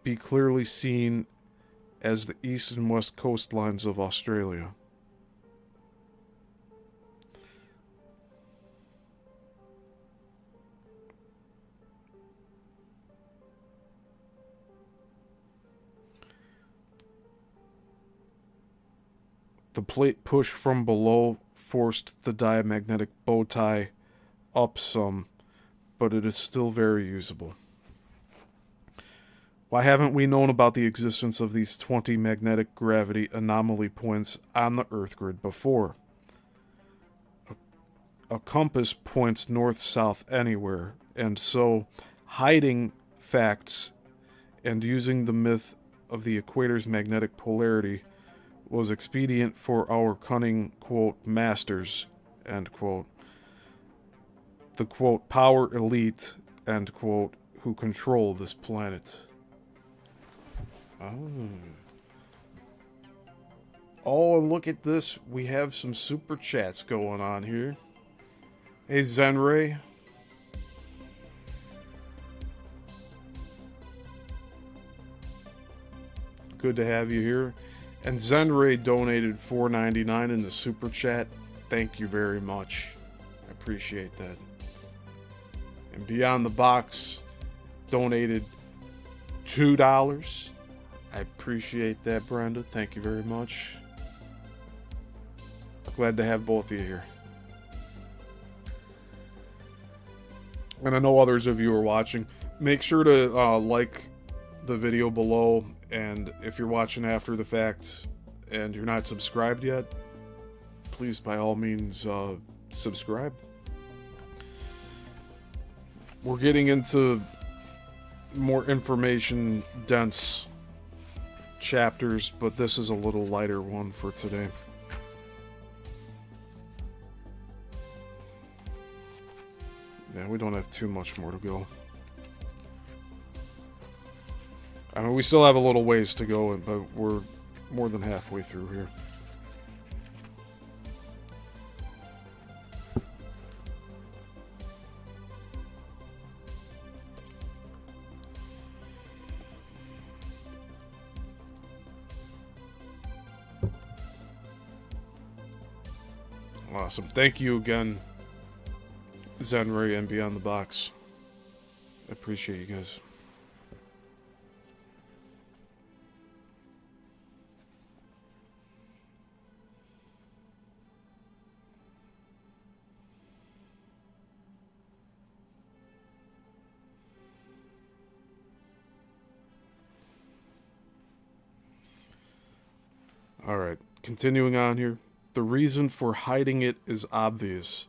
be clearly seen as the east and west coastlines of Australia. The plate push from below forced the diamagnetic bow tie up some, but it is still very usable. Why haven't we known about the existence of these 20 magnetic gravity anomaly points on the Earth grid before? A compass points north-south anywhere, and so hiding facts and using the myth of the equator's magnetic polarity was expedient for our cunning, quote, masters, end quote. The, quote, power elite, end quote, who control this planet. Oh, and look at this. We have some super chats going on here. Hey, Zenray. Good to have you here. And Zenray donated $4.99 in the super chat. Thank you very much. I appreciate that. And Beyond the Box donated $2. I appreciate that, Brenda. Thank you very much. Glad to have both of you here. And I know others of you are watching. Make sure to like the video below. And if you're watching after the fact and you're not subscribed yet, please, by all means, subscribe. We're getting into more information-dense chapters, but this is a little lighter one for today. Yeah, we don't have too much more to go. I mean, we still have a little ways to go, but we're more than halfway through here. Awesome. Thank you again, Zenray and Beyond the Box. I appreciate you guys. Alright, continuing on here. The reason for hiding it is obvious.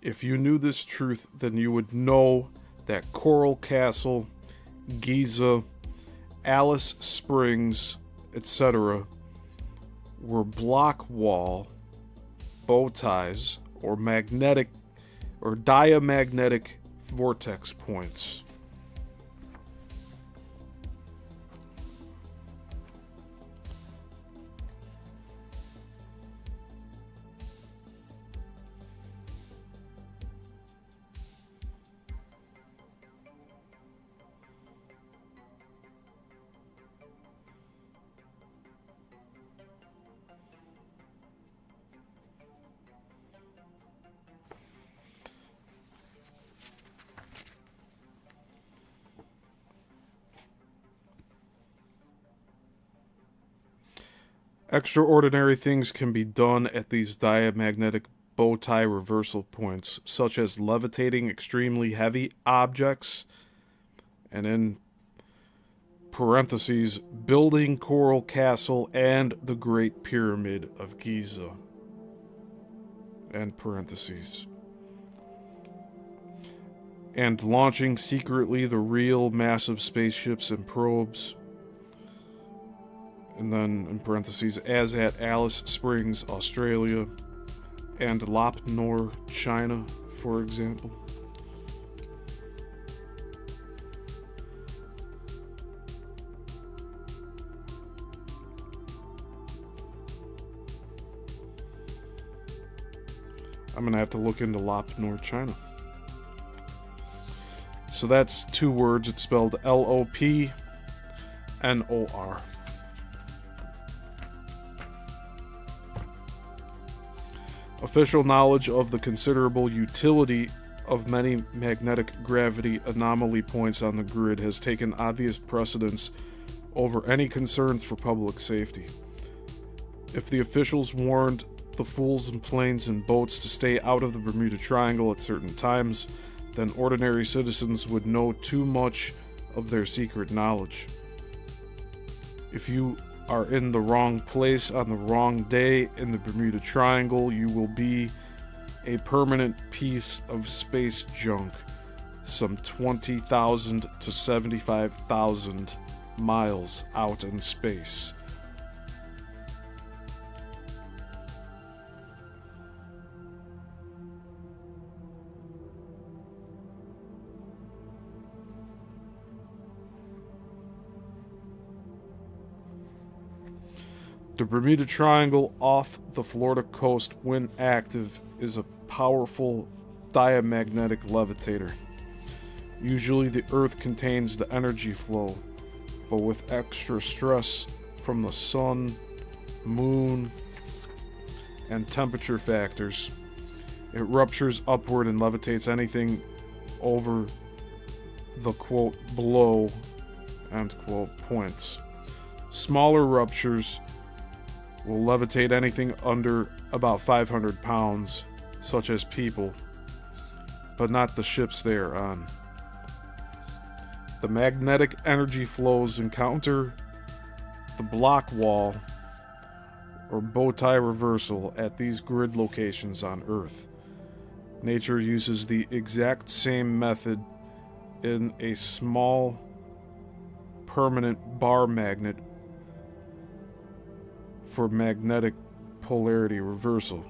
If you knew this truth, then you would know that Coral Castle, Giza, Alice Springs, etc. were block wall, bow ties, or magnetic or diamagnetic vortex points. Extraordinary things can be done at these diamagnetic bow tie reversal points, such as levitating extremely heavy objects, and in parentheses, building Coral Castle and the Great Pyramid of Giza, end parentheses, and launching secretly the real massive spaceships and probes. And then, in parentheses, as at Alice Springs, Australia, and Lop Nor, China, for example. I'm going to have to look into Lop Nor, China. So that's two words. It's spelled L-O-P-N-O-R. Official knowledge of the considerable utility of many magnetic gravity anomaly points on the grid has taken obvious precedence over any concerns for public safety. If the officials warned the fools in planes and boats to stay out of the Bermuda Triangle at certain times, then ordinary citizens would know too much of their secret knowledge. If you are in the wrong place on the wrong day in the Bermuda Triangle, you will be a permanent piece of space junk, some 20,000 to 75,000 miles out in space. The Bermuda Triangle off the Florida coast, when active, is a powerful diamagnetic levitator. Usually the Earth contains the energy flow, but with extra stress from the sun, moon, and temperature factors, it ruptures upward and levitates anything over the quote below end quote points. Smaller ruptures will levitate anything under about 500 pounds, such as people, but not the ships they are on. The magnetic energy flows encounter the block wall or bow tie reversal at these grid locations on Earth. Nature uses the exact same method in a small permanent bar magnet for magnetic polarity reversal.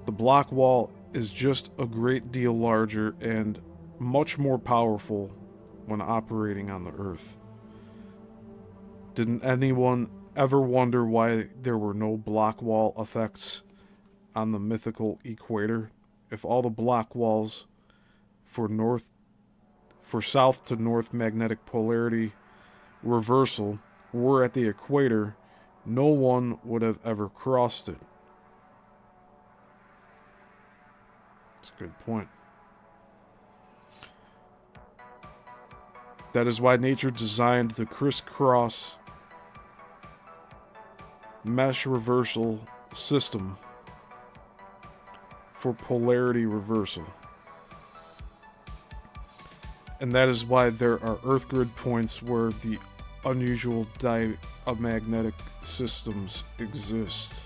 The block wall is just a great deal larger and much more powerful when operating on the Earth. Didn't anyone ever wonder why there were no block wall effects on the mythical equator? If all the block walls for south to north magnetic polarity reversal were at the equator, no one would have ever crossed it. That's a good point. That is why nature designed the crisscross mesh reversal system for polarity reversal. And that is why there are Earth grid points where the unusual diamagnetic systems exist.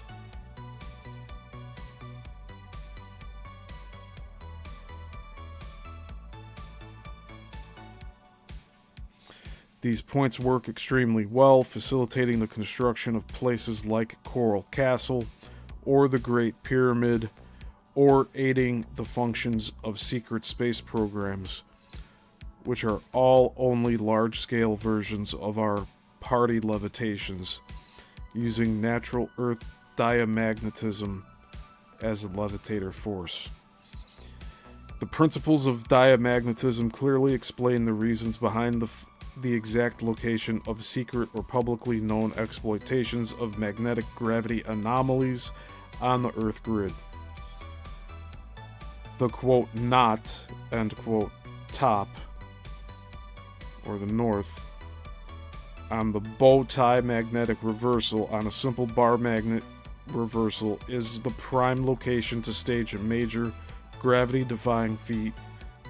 These points work extremely well, facilitating the construction of places like Coral Castle or the Great Pyramid, or aiding the functions of secret space programs, which are all only large-scale versions of our party levitations, using natural Earth diamagnetism as a levitator force. The principles of diamagnetism clearly explain the reasons behind the exact location of secret or publicly known exploitations of magnetic gravity anomalies on the Earth grid. The quote "not" end quote top, or the north, on the bow tie magnetic reversal on a simple bar magnet reversal is the prime location to stage a major gravity-defying feat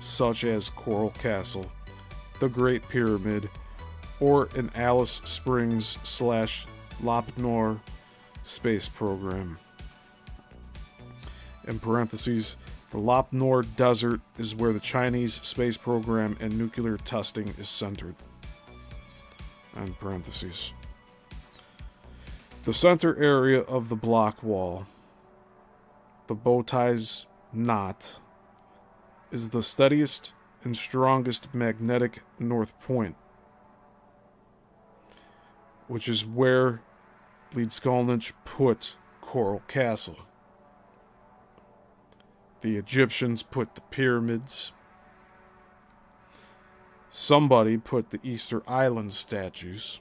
such as Coral Castle, the Great Pyramid, or an Alice Springs / Lop Nor space program. In parentheses, the Lop Nor Desert is where the Chinese space program and nuclear testing is centered. End parentheses. The center area of the block wall, the bow tie's knot, is the steadiest and strongest magnetic north point, which is where Leedskalnin put Coral Castle. The Egyptians put the pyramids. Somebody put the Easter Island statues.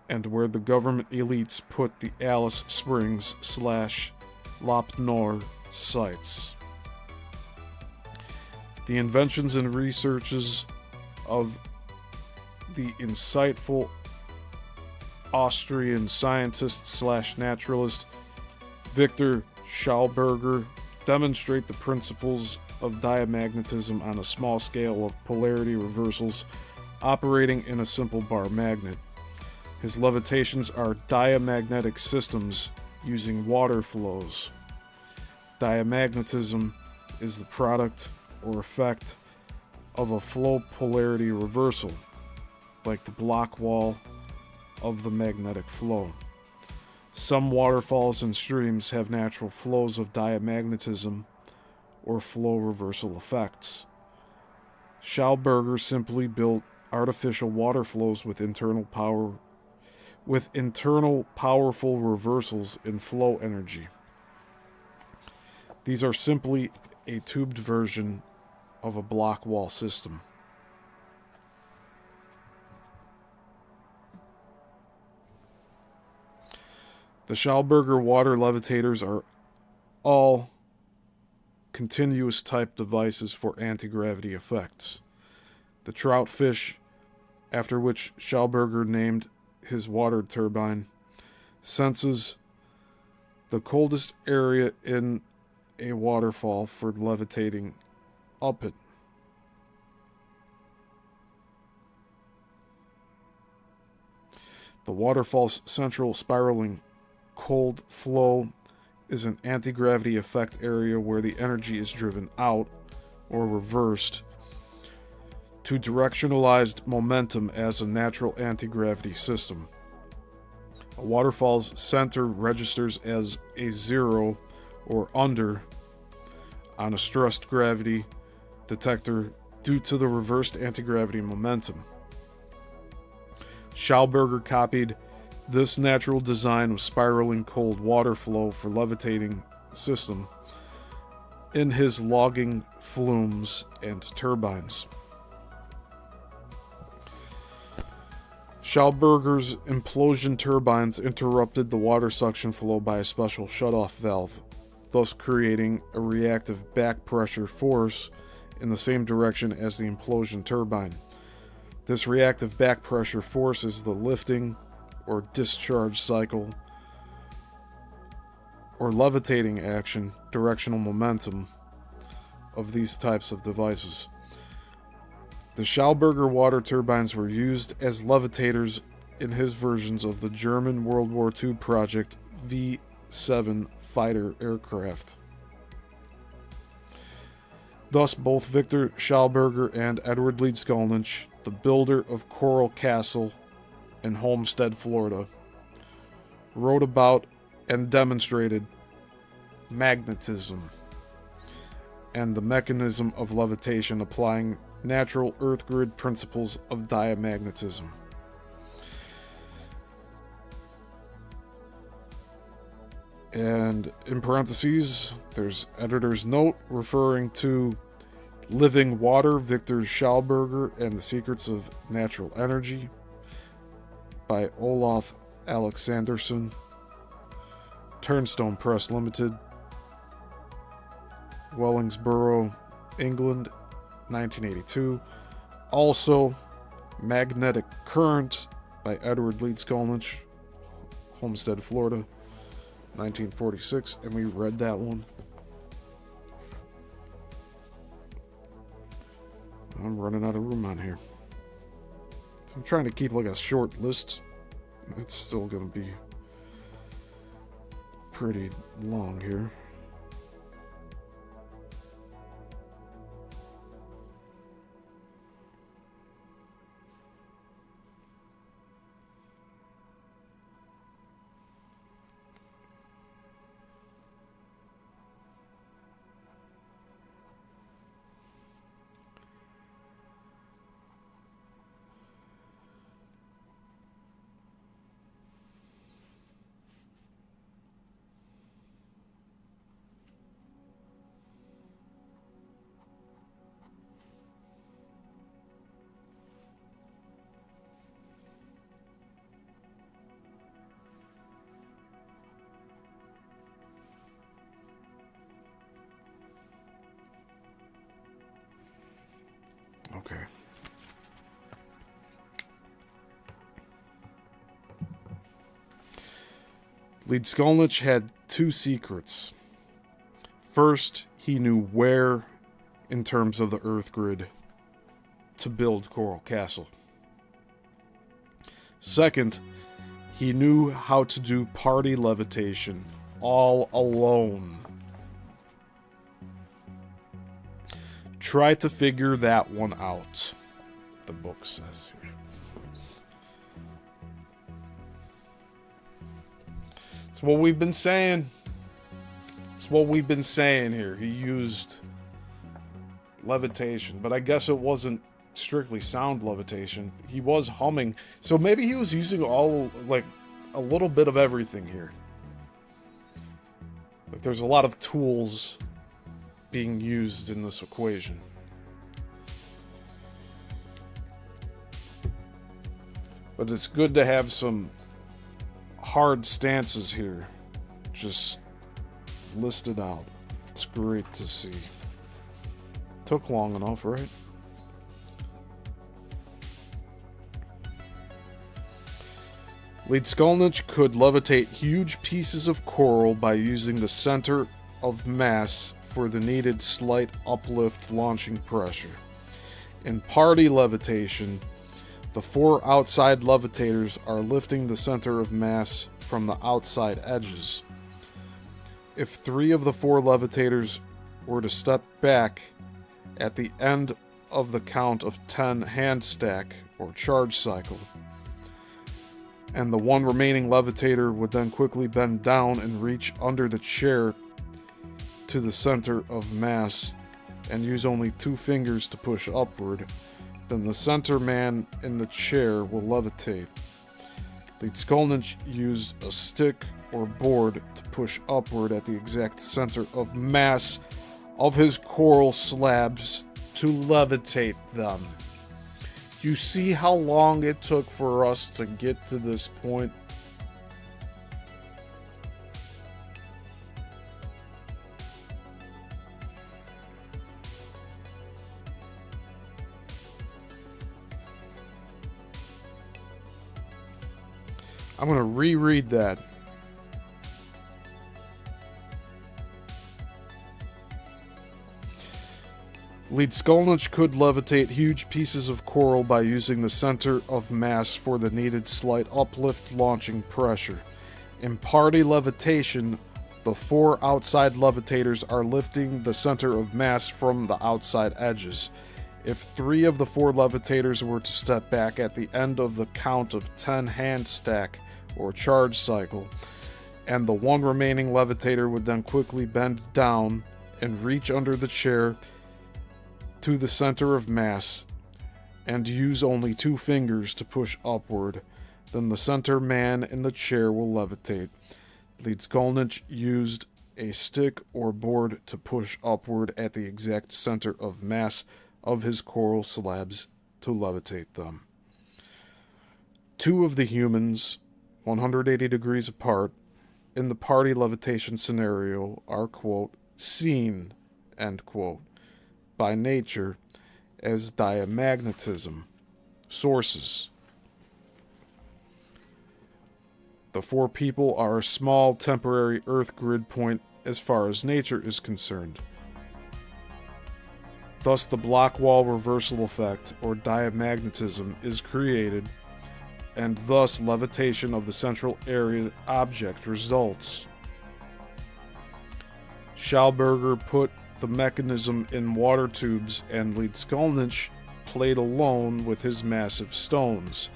And where the government elites put the Alice Springs / Lop Nor sites. The inventions and researches of the insightful Austrian scientist slash naturalist Victor Schauberger demonstrate the principles of diamagnetism on a small scale of polarity reversals operating in a simple bar magnet. His levitations are diamagnetic systems using water flows. Diamagnetism is the product or effect of a flow polarity reversal, like the block wall of the magnetic flow. Some waterfalls and streams have natural flows of diamagnetism or flow reversal effects. Schauberger simply built artificial water flows with internal powerful reversals in flow energy. These are simply a tubed version of a block wall system. The Schauberger water levitators are all continuous type devices for anti-gravity effects. The trout fish, after which Schauberger named his water turbine, senses the coldest area in a waterfall for levitating up it. The waterfall's central spiraling cold flow is an anti-gravity effect area where the energy is driven out or reversed to directionalized momentum as a natural anti-gravity system. A waterfall's center registers as a 0 or under on a stressed gravity detector due to the reversed anti-gravity momentum. Schauberger copied this natural design of spiraling cold water flow for levitating system in his logging flumes and turbines. Schauberger's implosion turbines interrupted the water suction flow by a special shutoff valve, thus creating a reactive back pressure force in the same direction as the implosion turbine. This reactive back pressure force is the lifting or discharge cycle or levitating action, directional momentum of these types of devices. The Schauberger water turbines were used as levitators in his versions of the German World War II project V-7 fighter aircraft. Thus, both Victor Schauberger and Edward Leedskalnin, the builder of Coral Castle in Homestead, Florida, wrote about and demonstrated magnetism and the mechanism of levitation applying natural earth grid principles of diamagnetism. And in parentheses, there's editor's note referring to Living Water, Victor Schauberger and the Secrets of Natural Energy by Olaf Alexanderson, Turnstone Press Limited, Wellingsboro, England, 1982. Also, Magnetic Current by Edward Leedskalnin, Homestead, Florida, 1946, and we read that one. I'm running out of room on here. So I'm trying to keep like a short list. It's still going to be pretty long here. Okay. Leedskalnin had two secrets. First, he knew where, in terms of the Earth grid, to build Coral Castle. Second, he knew how to do party levitation all alone. Try to figure that one out, the book says here. It's what we've been saying. It's what we've been saying here. He used levitation, but I guess it wasn't strictly sound levitation. He was humming, so maybe he was using a little bit of everything here. Like there's a lot of tools being used in this equation. But it's good to have some hard stances here just listed out. It's great to see. Took long enough, right? Leedskalnin could levitate huge pieces of coral by using the center of mass for the needed slight uplift launching pressure. In party levitation, the four outside levitators are lifting the center of mass from the outside edges. If three of the four levitators were to step back at the end of the count of 10 hand stack or charge cycle, and the one remaining levitator would then quickly bend down and reach under the chair to the center of mass and use only 2 fingers to push upward, then the center man in the chair will levitate. Leedskalnin used a stick or board to push upward at the exact center of mass of his coral slabs to levitate them. You see how long it took for us to get to this point? I'm going to reread that. Leedskalnin could levitate huge pieces of coral by using the center of mass for the needed slight uplift launching pressure. In party levitation, the 4 outside levitators are lifting the center of mass from the outside edges. If 3 of the 4 levitators were to step back at the end of the count of 10 hand stack or charge cycle, and the one remaining levitator would then quickly bend down and reach under the chair to the center of mass and use only 2 fingers to push upward, then the center man in the chair will levitate. Leedskalnin used a stick or board to push upward at the exact center of mass of his coral slabs to levitate them. 2 of the humans, 180 degrees apart, in the party levitation scenario are, quote, seen, end quote, by nature as diamagnetism sources. The 4 people are a small temporary Earth grid point as far as nature is concerned. Thus, the block wall reversal effect, or diamagnetism, is created, and thus levitation of the central area object results. Schauberger put the mechanism in water tubes, and Leedskalnin played alone with his massive stones.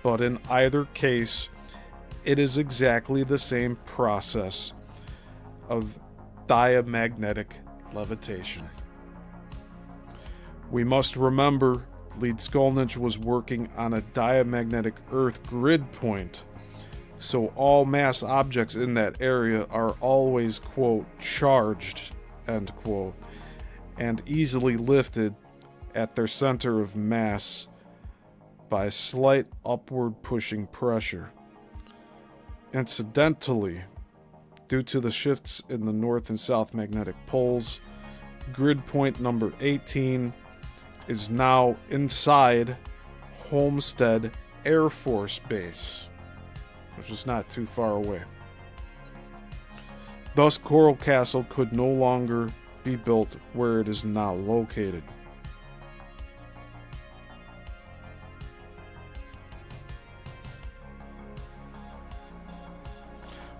But in either case, it is exactly the same process of diamagnetic levitation. We must remember Leedskalnin was working on a diamagnetic Earth grid point, so all mass objects in that area are always, quote, charged, end quote, and easily lifted at their center of mass by slight upward pushing pressure. Incidentally, due to the shifts in the north and south magnetic poles, grid point number 18 is now inside Homestead Air Force Base, which is not too far away. Thus, Coral Castle could no longer be built where it is now located.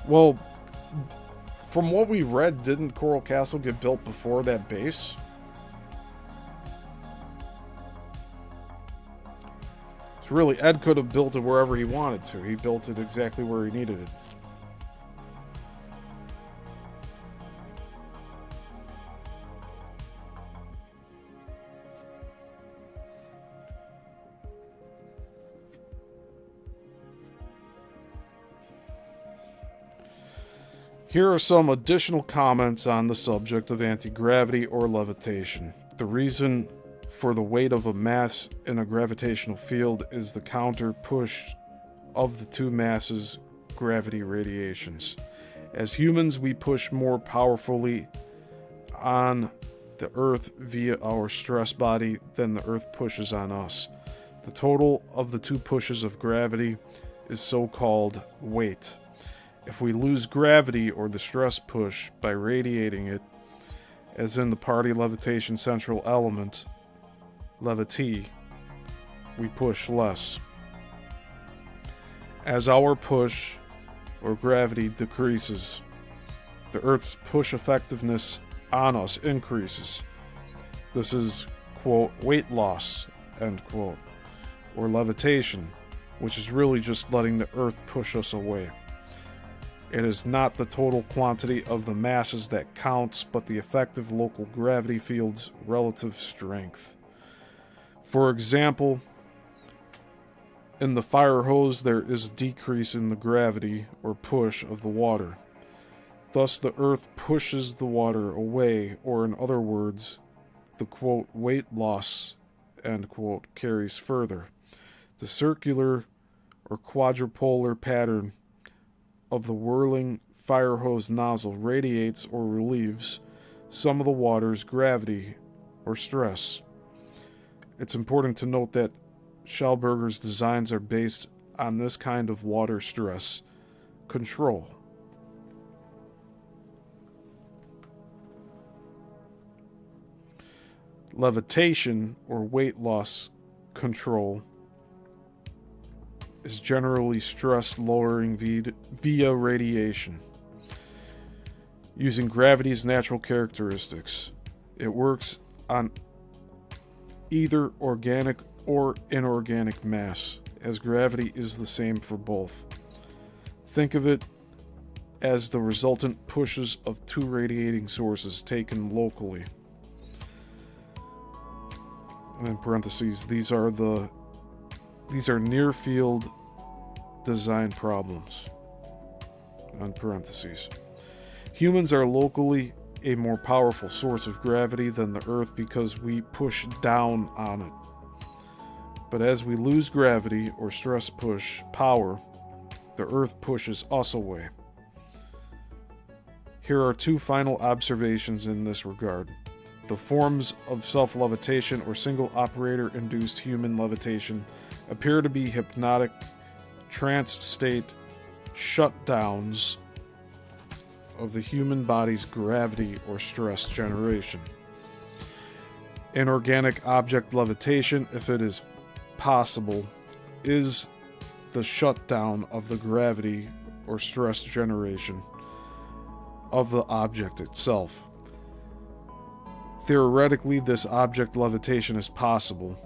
Well, from what we read, didn't Coral Castle get built before that base? So really, Ed could have built it wherever he wanted to. He built it exactly where he needed it. Here are some additional comments on the subject of anti-gravity or levitation. The reason for the weight of a mass in a gravitational field is the counter push of the two masses' gravity radiations. As humans, we push more powerfully on the Earth via our stress body than the Earth pushes on us. The total of the two pushes of gravity is so-called weight. If we lose gravity or the stress push by radiating it, as in the party levitation central element, levity, we push less. As our push or gravity decreases, the Earth's push effectiveness on us increases. This is, quote, weight loss, end quote, or levitation, which is really just letting the Earth push us away. It is not the total quantity of the masses that counts, but the effective local gravity field's relative strength. For example, in the fire hose, there is a decrease in the gravity or push of the water. Thus, the Earth pushes the water away, or in other words, the quote, weight loss, end quote, carries further. The circular or quadrupolar pattern of the whirling fire hose nozzle radiates or relieves some of the water's gravity or stress. It's important to note that Schallberger's designs are based on this kind of water stress control. Levitation or weight loss control is generally stress lowering via radiation. Using gravity's natural characteristics, it works on either organic or inorganic mass, as gravity is the same for both. Think of it as the resultant pushes of two radiating sources taken locally. And in parentheses, these are near field design problems. On parentheses. Humans are locally a more powerful source of gravity than the Earth because we push down on it. But as we lose gravity or stress push power, the Earth pushes us away. Here are two final observations in this regard. The forms of self-levitation or single operator-induced human levitation appear to be hypnotic, trance state shutdowns of the human body's gravity or stress generation. Inorganic object levitation, if it is possible, is the shutdown of the gravity or stress generation of the object itself. Theoretically, this object levitation is possible,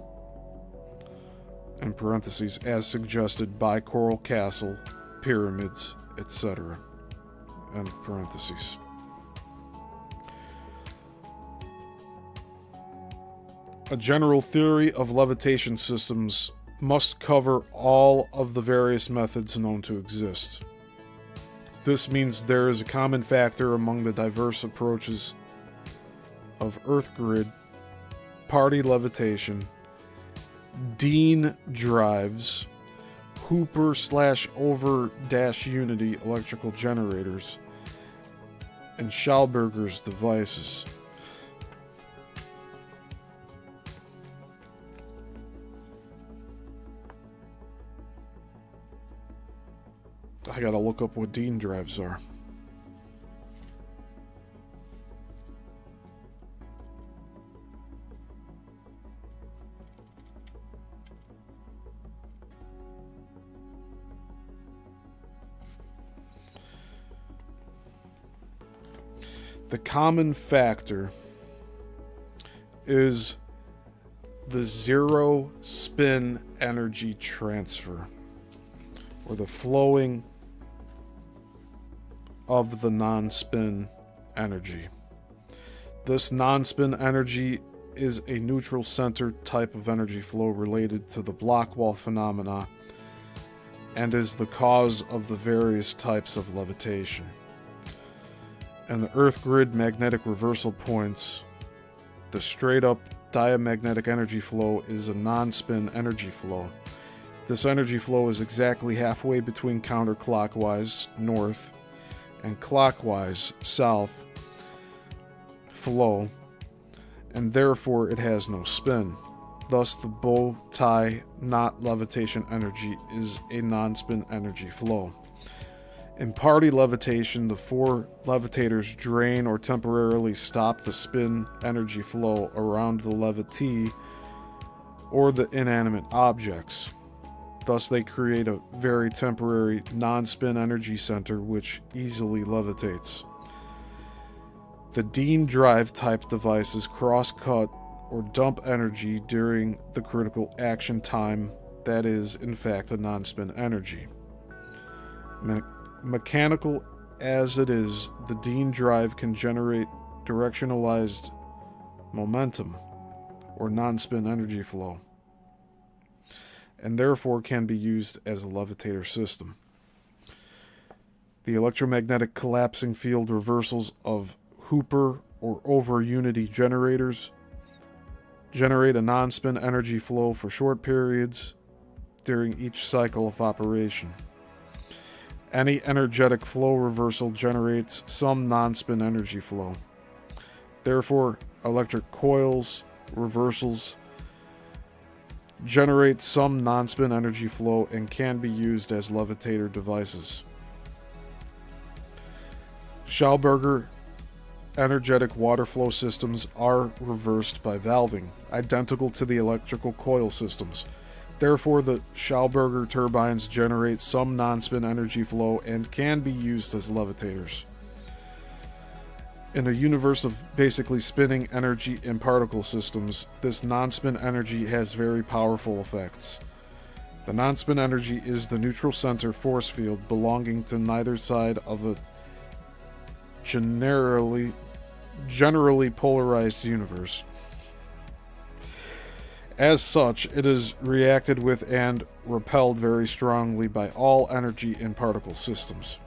in parentheses, as suggested by Coral Castle, pyramids, etc. End parentheses. A general theory of levitation systems must cover all of the various methods known to exist. This means there is a common factor among the diverse approaches of Earth grid, party levitation, Dean drives, Hooper/over-unity electrical generators, and Schallberger's devices. I gotta look up what Dean drives are. The common factor is the zero spin energy transfer, or the flowing of the non-spin energy. This non-spin energy is a neutral center type of energy flow related to the block wall phenomena and is the cause of the various types of levitation. And the Earth grid magnetic reversal points, the straight up diamagnetic energy flow is a non-spin energy flow. This energy flow is exactly halfway between counterclockwise north and clockwise south flow, and therefore it has no spin. Thus, the bow tie knot levitation energy is a non-spin energy flow. In party levitation, the four levitators drain or temporarily stop the spin energy flow around the levitee or the inanimate objects. Thus, they create a very temporary non-spin energy center which easily levitates. The Dean drive type devices cross-cut or dump energy during the critical action time that is, in fact, a non-spin energy. Mechanical as it is, the Dean drive can generate directionalized momentum or non-spin energy flow, and therefore can be used as a levitator system. The electromagnetic collapsing field reversals of Hooper or over unity generators generate a non-spin energy flow for short periods during each cycle of operation. Any energetic flow reversal generates some non-spin energy flow. Therefore, electric coils reversals generate some non-spin energy flow and can be used as levitator devices. Schauberger energetic water flow systems are reversed by valving, identical to the electrical coil systems. Therefore, the Schauberger turbines generate some non-spin energy flow and can be used as levitators. In a universe of basically spinning energy and particle systems, this non-spin energy has very powerful effects. The non-spin energy is the neutral center force field belonging to neither side of a generally polarized universe. As such, it is reacted with and repelled very strongly by all energy and particle systems.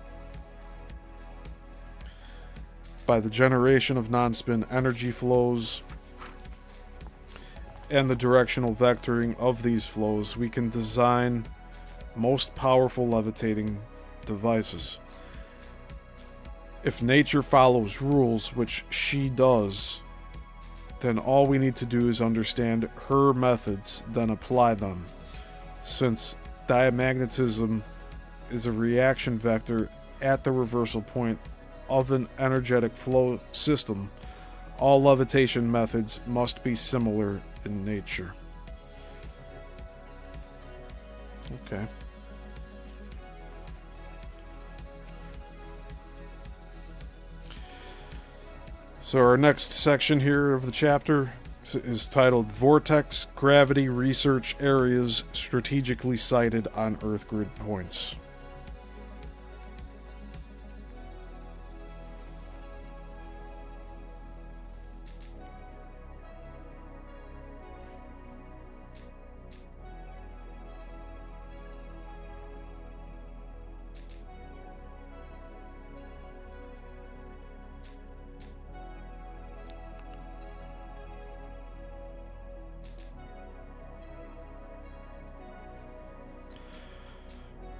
By the generation of non-spin energy flows and the directional vectoring of these flows, we can design most powerful levitating devices. If nature follows rules, which she does, then all we need to do is understand her methods, then apply them. Since diamagnetism is a reaction vector at the reversal point of an energetic flow system, all levitation methods must be similar in nature. Okay. So our next section here of the chapter is titled Vortex Gravity Research Areas Strategically Sited on Earth Grid Points.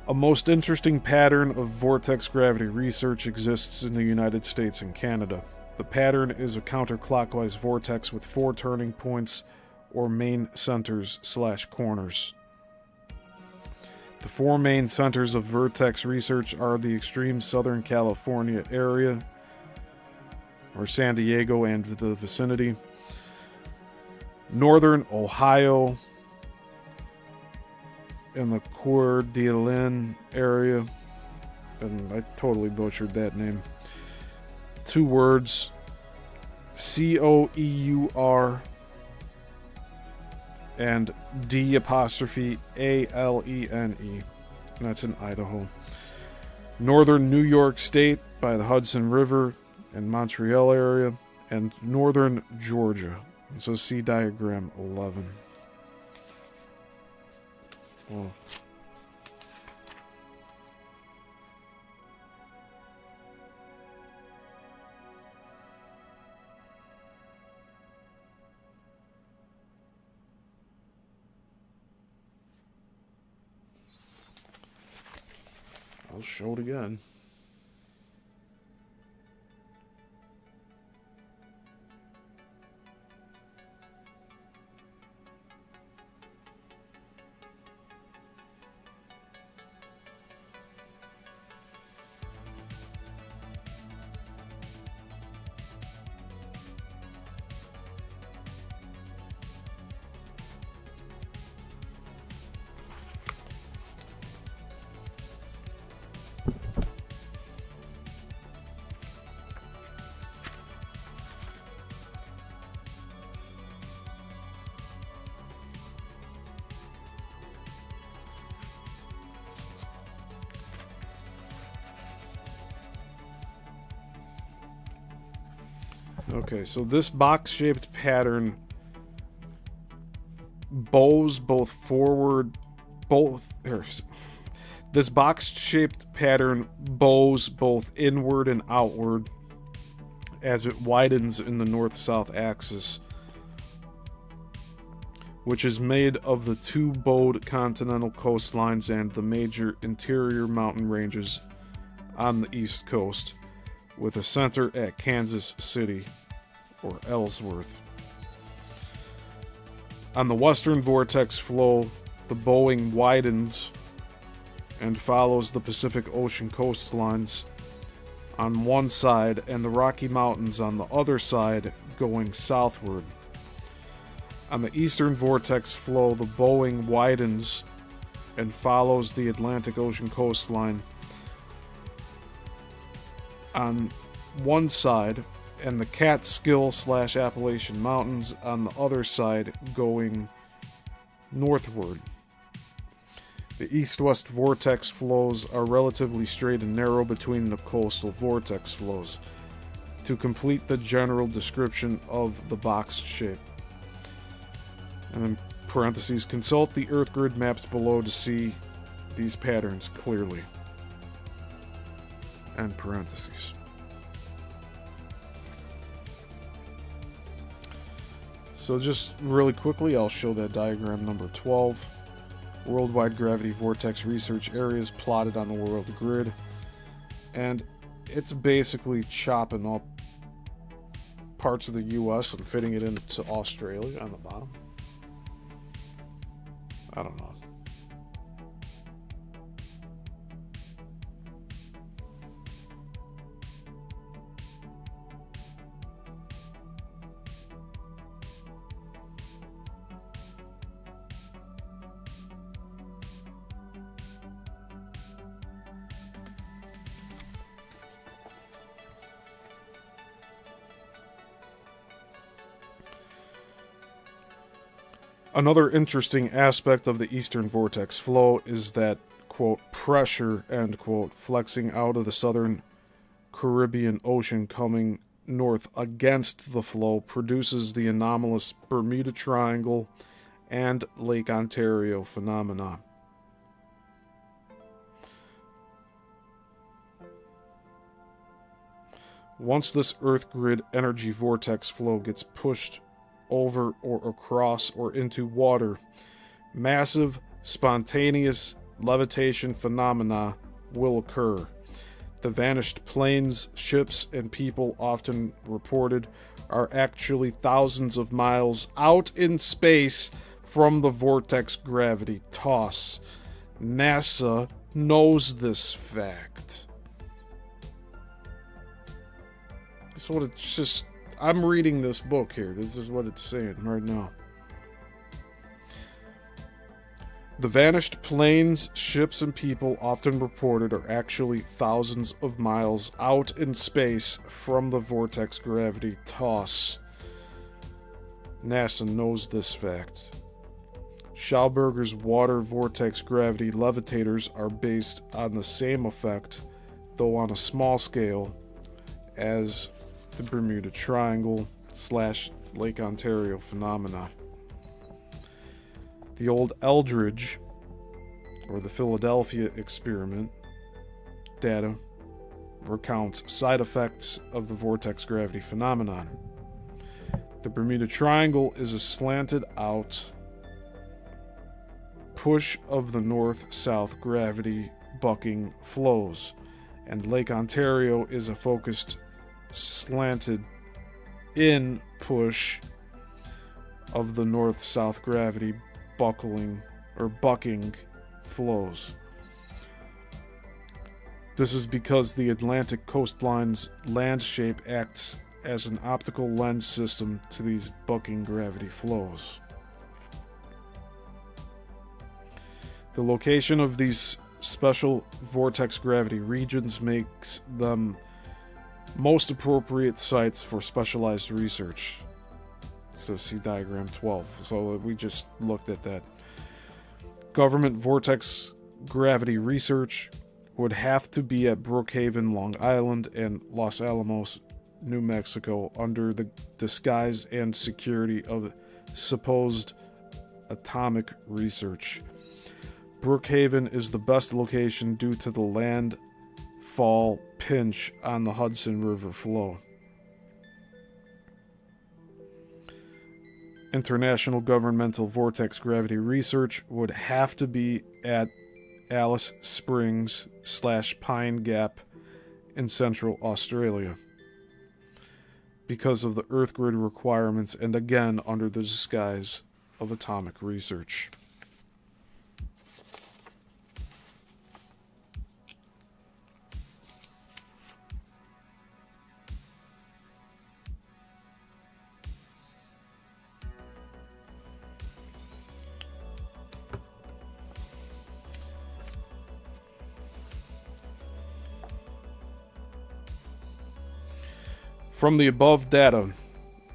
A most interesting pattern of vortex gravity research exists in the United States and Canada. The pattern is a counterclockwise vortex with 4 turning points or main centers/corners. The 4 main centers of vortex research are the extreme Southern California area, or San Diego and the vicinity, Northern Ohio, in the Coeur d'Alene area, and I totally butchered that name, 2 words, COEUR and D''ALENE. And that's in Idaho. Northern New York State by the Hudson River and Montreal area, and northern Georgia. And so see diagram 11. Well, I'll show it again. Okay, so this box-shaped pattern bows both forward, this box-shaped pattern bows both inward and outward as it widens in the north-south axis, which is made of the 2 bowed continental coastlines and the major interior mountain ranges on the east coast, with a center at Kansas City, or Ellsworth. On the western vortex flow, the bowing widens and follows the Pacific Ocean coastlines on one side and the Rocky Mountains on the other side, going southward. On the eastern vortex flow, the bowing widens and follows the Atlantic Ocean coastline on one side and the Catskill/Appalachian Mountains on the other side, going northward. The east-west vortex flows are relatively straight and narrow between the coastal vortex flows. To complete the general description of the box shape. And then parentheses, consult the Earth grid maps below to see these patterns clearly. End parentheses. So just really quickly, I'll show that diagram number 12. Worldwide gravity vortex research areas plotted on the world grid. And it's basically chopping up parts of the US and fitting it into Australia on the bottom. I don't know. Another interesting aspect of the eastern vortex flow is that, quote, pressure, end quote, flexing out of the southern Caribbean Ocean coming north against the flow produces the anomalous Bermuda Triangle and Lake Ontario phenomena. Once this Earth grid energy vortex flow gets pushed over or across or into water, massive, spontaneous levitation phenomena will occur. The vanished planes, ships, and people often reported are actually thousands of miles out in space from the vortex gravity toss. NASA knows this fact. That's what it's just... I'm reading this book here. This is what it's saying right now. The vanished planes, ships, and people often reported are actually thousands of miles out in space from the vortex gravity toss. NASA knows this fact. Schauberger's water vortex gravity levitators are based on the same effect, though on a small scale, as the Bermuda Triangle / Lake Ontario phenomena. The old Eldridge, or the Philadelphia experiment, data recounts side effects of the vortex gravity phenomenon. The Bermuda Triangle is a slanted out push of the north-south gravity bucking flows, and Lake Ontario is a focused slanted in push of the north-south gravity bucking flows. This is because the Atlantic coastline's land shape acts as an optical lens system to these bucking gravity flows. The location of these special vortex gravity regions makes them most appropriate sites for specialized research. So see diagram 12. So we just looked at that. Government vortex gravity research would have to be at Brookhaven, Long Island, and Los Alamos, New Mexico, under the disguise and security of supposed atomic research. Brookhaven is the best location due to the landfall pinch on the Hudson River flow. International governmental vortex gravity research would have to be at Alice Springs / Pine Gap in Central Australia because of the Earth grid requirements, and again under the disguise of atomic research. From the above data,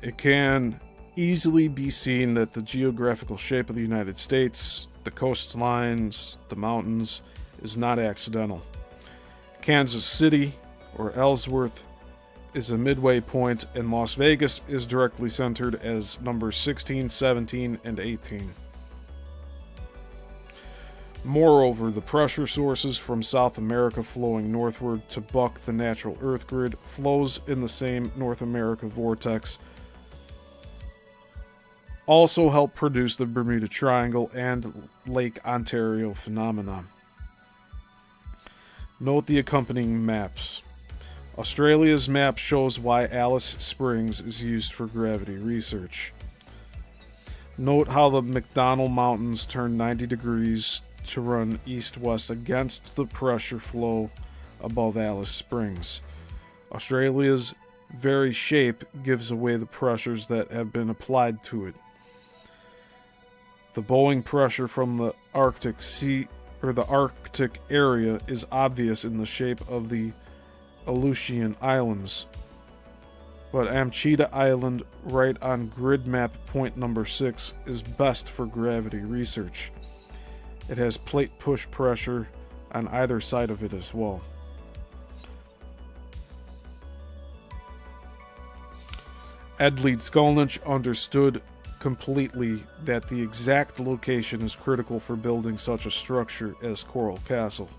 it can easily be seen that the geographical shape of the United States, the coastlines, the mountains, is not accidental. Kansas City, or Ellsworth, is a midway point, and Las Vegas is directly centered as numbers 16, 17, and 18. Moreover, the pressure sources from South America flowing northward to buck the natural Earth grid flows in the same North America vortex also help produce the Bermuda Triangle and Lake Ontario phenomena. Note the accompanying maps. Australia's map shows why Alice Springs is used for gravity research. Note how the McDonnell Mountains turn 90 degrees to run east-west against the pressure flow above Alice Springs. Australia's very shape gives away the pressures that have been applied to it. The bowing pressure from the Arctic Sea or the Arctic area is obvious in the shape of the Aleutian Islands, but Amchita Island, right on grid map point number 6, is best for gravity research. It has plate push pressure on either side of it as well. Ed Leedskalnin understood completely that the exact location is critical for building such a structure as Coral Castle.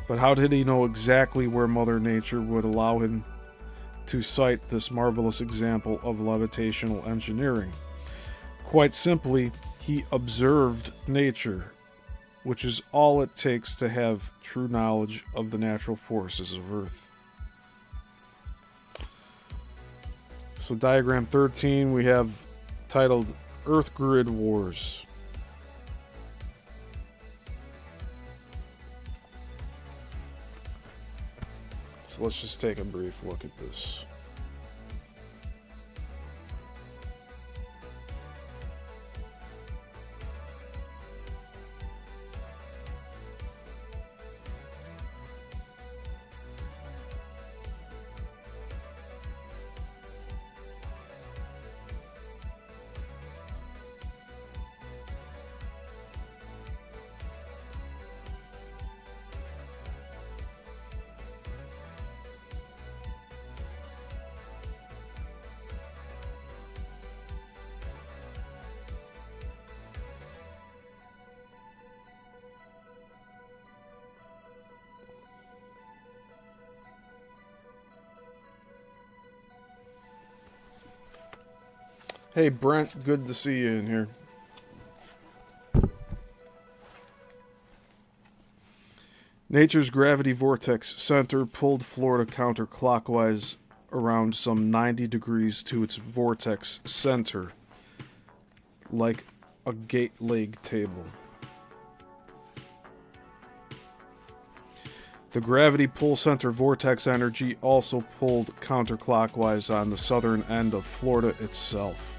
But how did he know exactly where Mother Nature would allow him to cite this marvelous example of levitational engineering? Quite simply, he observed nature, which is all it takes to have true knowledge of the natural forces of Earth. So diagram 13 we have titled Earth Grid Wars. So let's just take a brief look at this. Hey Brent, good to see you in here. Nature's gravity vortex center pulled Florida counterclockwise around some 90 degrees to its vortex center, like a gate leg table. The gravity pull center vortex energy also pulled counterclockwise on the southern end of Florida itself.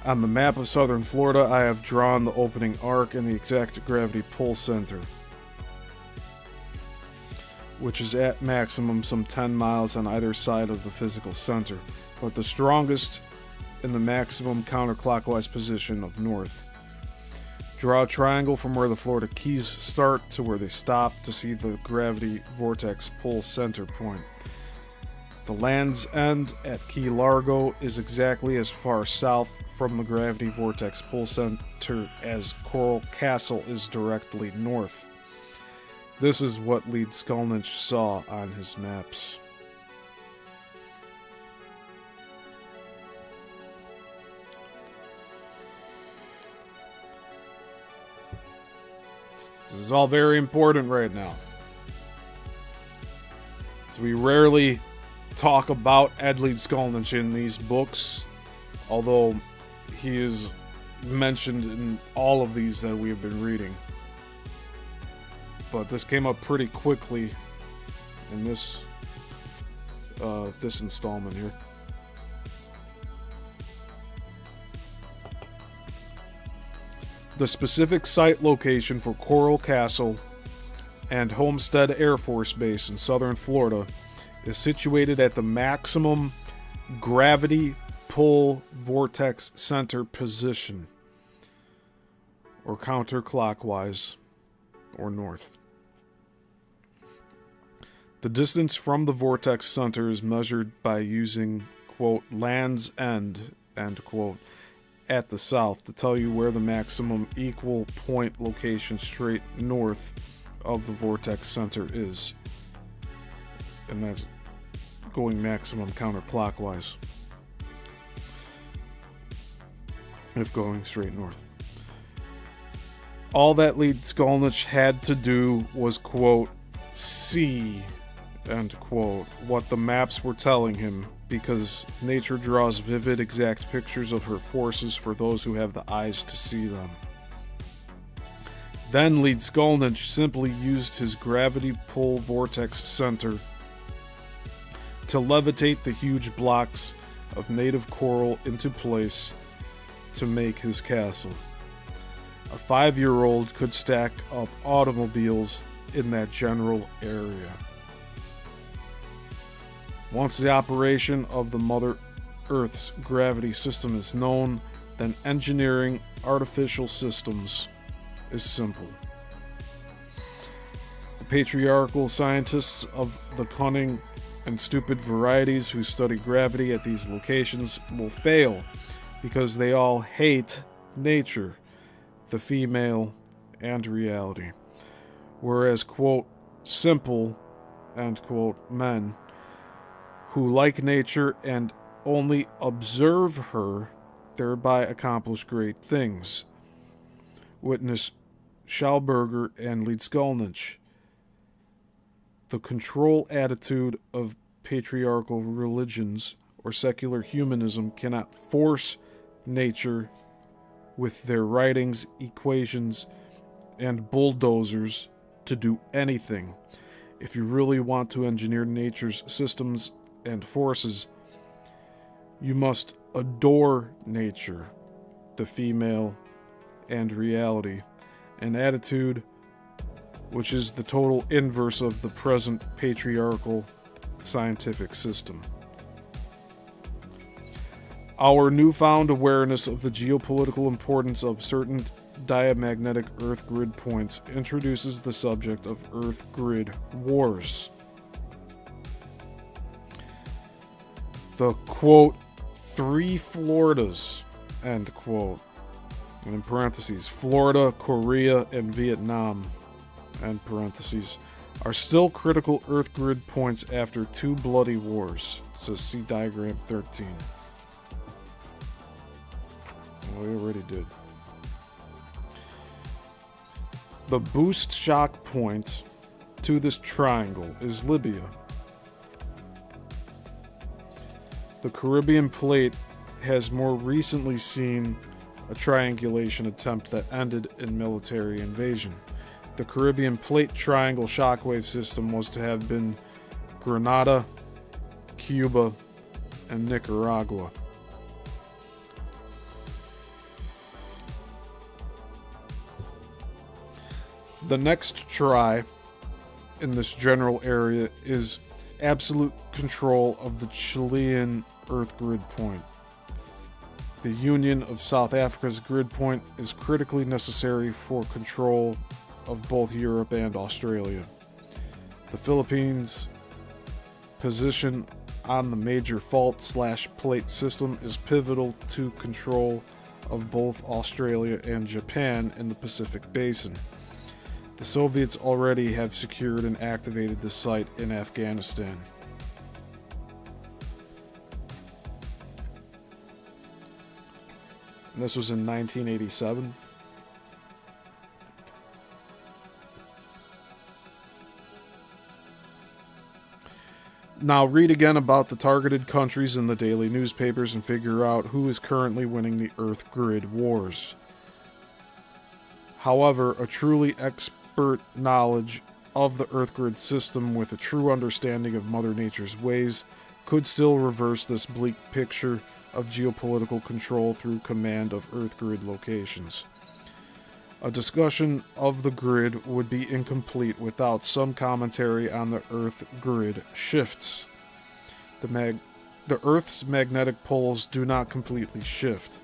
On the map of southern Florida, I have drawn the opening arc and the exact gravity pull center, which is at maximum some 10 miles on either side of the physical center, but the strongest in the maximum counterclockwise position of north. Draw a triangle from where the Florida Keys start to where they stop to see the gravity vortex pull center point. The Land's End at Key Largo is exactly as far south from the gravity vortex pull center as Coral Castle is directly north. This is what Leedskalnin saw on his maps. This is all very important right now. So we rarely talk about Ed Leedskalnin in these books, although he is mentioned in all of these that we have been reading. But this came up pretty quickly in this installment here. The specific site location for Coral Castle and Homestead Air Force Base in southern Florida is situated at the maximum gravity pull vortex center position, or counterclockwise, or north. The distance from the vortex center is measured by using, quote, Land's End, end quote, at the south to tell you where the maximum equal point location straight north of the vortex center is. And that's going maximum counterclockwise, if going straight north. All that Leedskalnin had to do was, quote, see, end quote, what the maps were telling him, because nature draws vivid, exact pictures of her forces for those who have the eyes to see them. Then Leedskalnin simply used his gravity pull vortex center to levitate the huge blocks of native coral into place to make his castle. A 5-year-old could stack up automobiles in that general area. Once the operation of the Mother Earth's gravity system is known, then engineering artificial systems is simple. The patriarchal scientists of the cunning and stupid varieties who study gravity at these locations will fail because they all hate nature, the female, and reality. Whereas, quote, simple, end quote, men who like nature and only observe her thereby accomplish great things. Witness Schauberger and Leedskalnin. The control attitude of patriarchal religions or secular humanism cannot force nature with their writings, equations, and bulldozers to do anything. If you really want to engineer nature's systems and forces, you must adore nature, the female, and reality, an attitude which is the total inverse of the present patriarchal scientific system. Our newfound awareness of the geopolitical importance of certain diamagnetic Earth grid points introduces the subject of Earth grid wars. The, quote, 3 Floridas, end quote, and in parentheses, Florida, Korea, and Vietnam, end parentheses, are still critical Earth grid points after 2 bloody wars. It says see diagram 13. Well, we already did. The boost shock point to this triangle is Libya. The Caribbean plate has more recently seen a triangulation attempt that ended in military invasion. The Caribbean plate triangle shockwave system was to have been Grenada, Cuba, and Nicaragua. The next try in this general area is absolute control of the Chilean Earth grid point. The union of South Africa's grid point is critically necessary for control of both Europe and Australia. The Philippines' position on the major fault/plate system is pivotal to control of both Australia and Japan in the Pacific Basin. The Soviets already have secured and activated the site in Afghanistan. And this was in 1987. Now read again about the targeted countries in the daily newspapers and figure out who is currently winning the Earth grid wars. However, a truly expert knowledge of the Earth grid system with a true understanding of Mother Nature's ways could still reverse this bleak picture of geopolitical control through command of Earth grid locations. A discussion of the grid would be incomplete without some commentary on the Earth grid shifts. The Earth's magnetic poles do not completely shift,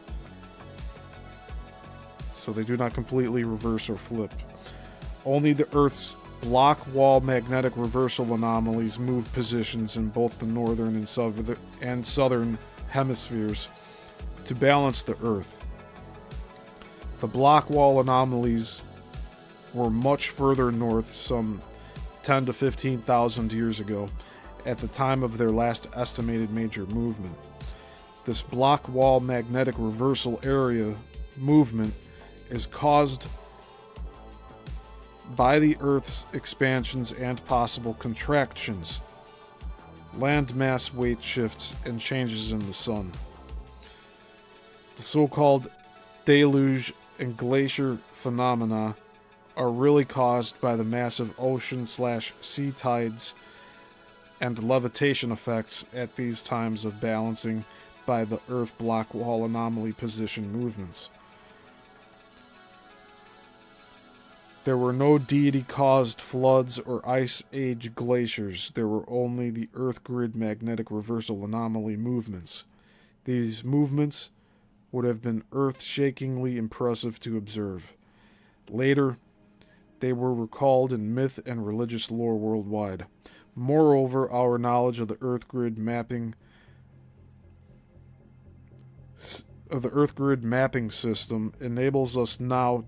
so they do not completely reverse or flip. Only the Earth's block wall magnetic reversal anomalies move positions in both the northern and southern hemispheres to balance the Earth. The block wall anomalies were much further north, some 10 to 15,000 years ago, at the time of their last estimated major movement. This block wall magnetic reversal area movement is caused by the Earth's expansions and possible contractions, land mass weight shifts, and changes in the sun. The so-called deluge and glacier phenomena are really caused by the massive ocean/sea tides and levitation effects at these times of balancing by the Earth block wall anomaly position movements. There were no deity-caused floods or ice age glaciers. There were only the Earth grid magnetic reversal anomaly movements. These movements would have been earth-shakingly impressive to observe. Later, they were recalled in myth and religious lore worldwide. Moreover, our knowledge of the Earth grid mapping system enables us now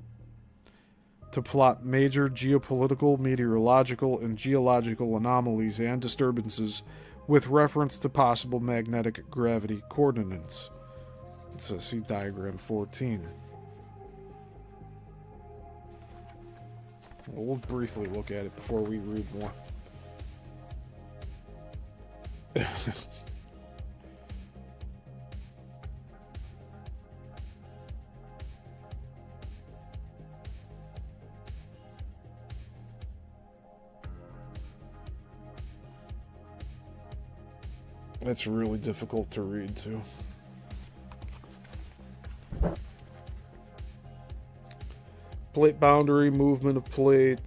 to plot major geopolitical, meteorological, and geological anomalies and disturbances with reference to possible magnetic gravity coordinates. So see diagram 14. We'll briefly look at it before we read more. That's really difficult to read too. Plate boundary, movement of plate,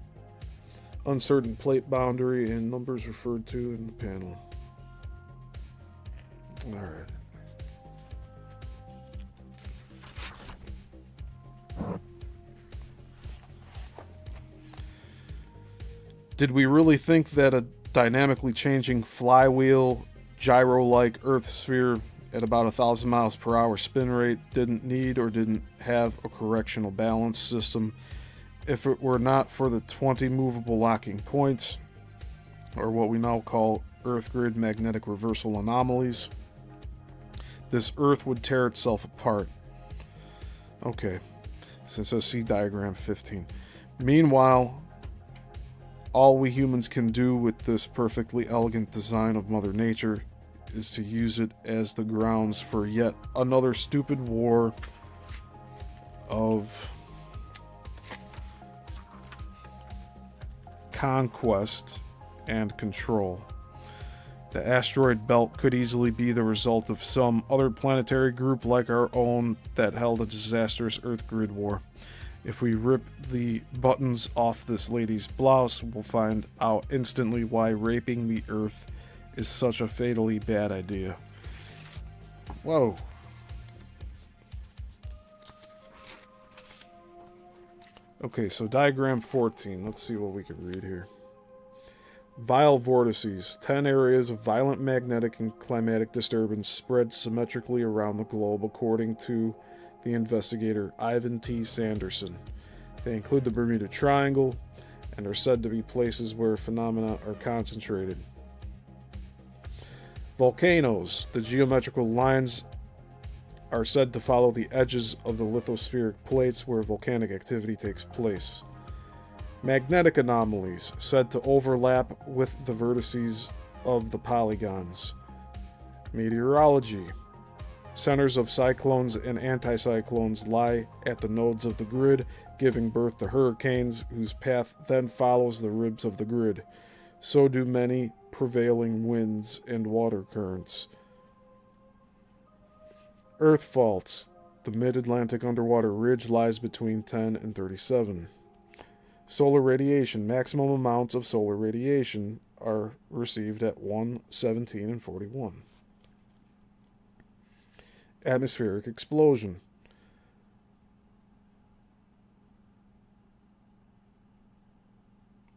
uncertain plate boundary, and numbers referred to in the panel. Alright. Did we really think that a dynamically changing flywheel, gyro-like Earth sphere at about 1,000 miles per hour spin rate didn't need or didn't have a correctional balance system if it were not for the 20 movable locking points, or what we now call Earth grid magnetic reversal anomalies? This Earth would tear itself apart. Okay. So it says see diagram 15. Meanwhile, all we humans can do with this perfectly elegant design of Mother Nature is to use it as the grounds for yet another stupid war of conquest and control. The asteroid belt could easily be the result of some other planetary group like our own that held a disastrous Earth grid war. If we rip the buttons off this lady's blouse, we'll find out instantly why raping the Earth is such a fatally bad idea. Whoa. Okay, so diagram 14. Let's see what we can read here. Vile vortices. 10 areas of violent magnetic and climatic disturbance spread symmetrically around the globe, according to the investigator Ivan T. Sanderson. They include the Bermuda Triangle and are said to be places where phenomena are concentrated. Volcanoes. The geometrical lines are said to follow the edges of the lithospheric plates where volcanic activity takes place. Magnetic anomalies, said to overlap with the vertices of the polygons. Meteorology. Centers of cyclones and anticyclones lie at the nodes of the grid, giving birth to hurricanes whose path then follows the ribs of the grid. So do many prevailing winds and water currents. Earth faults. The mid-Atlantic underwater ridge lies between 10 and 37. Solar radiation. Maximum amounts of solar radiation are received at 1, 17, and 41. Atmospheric explosion.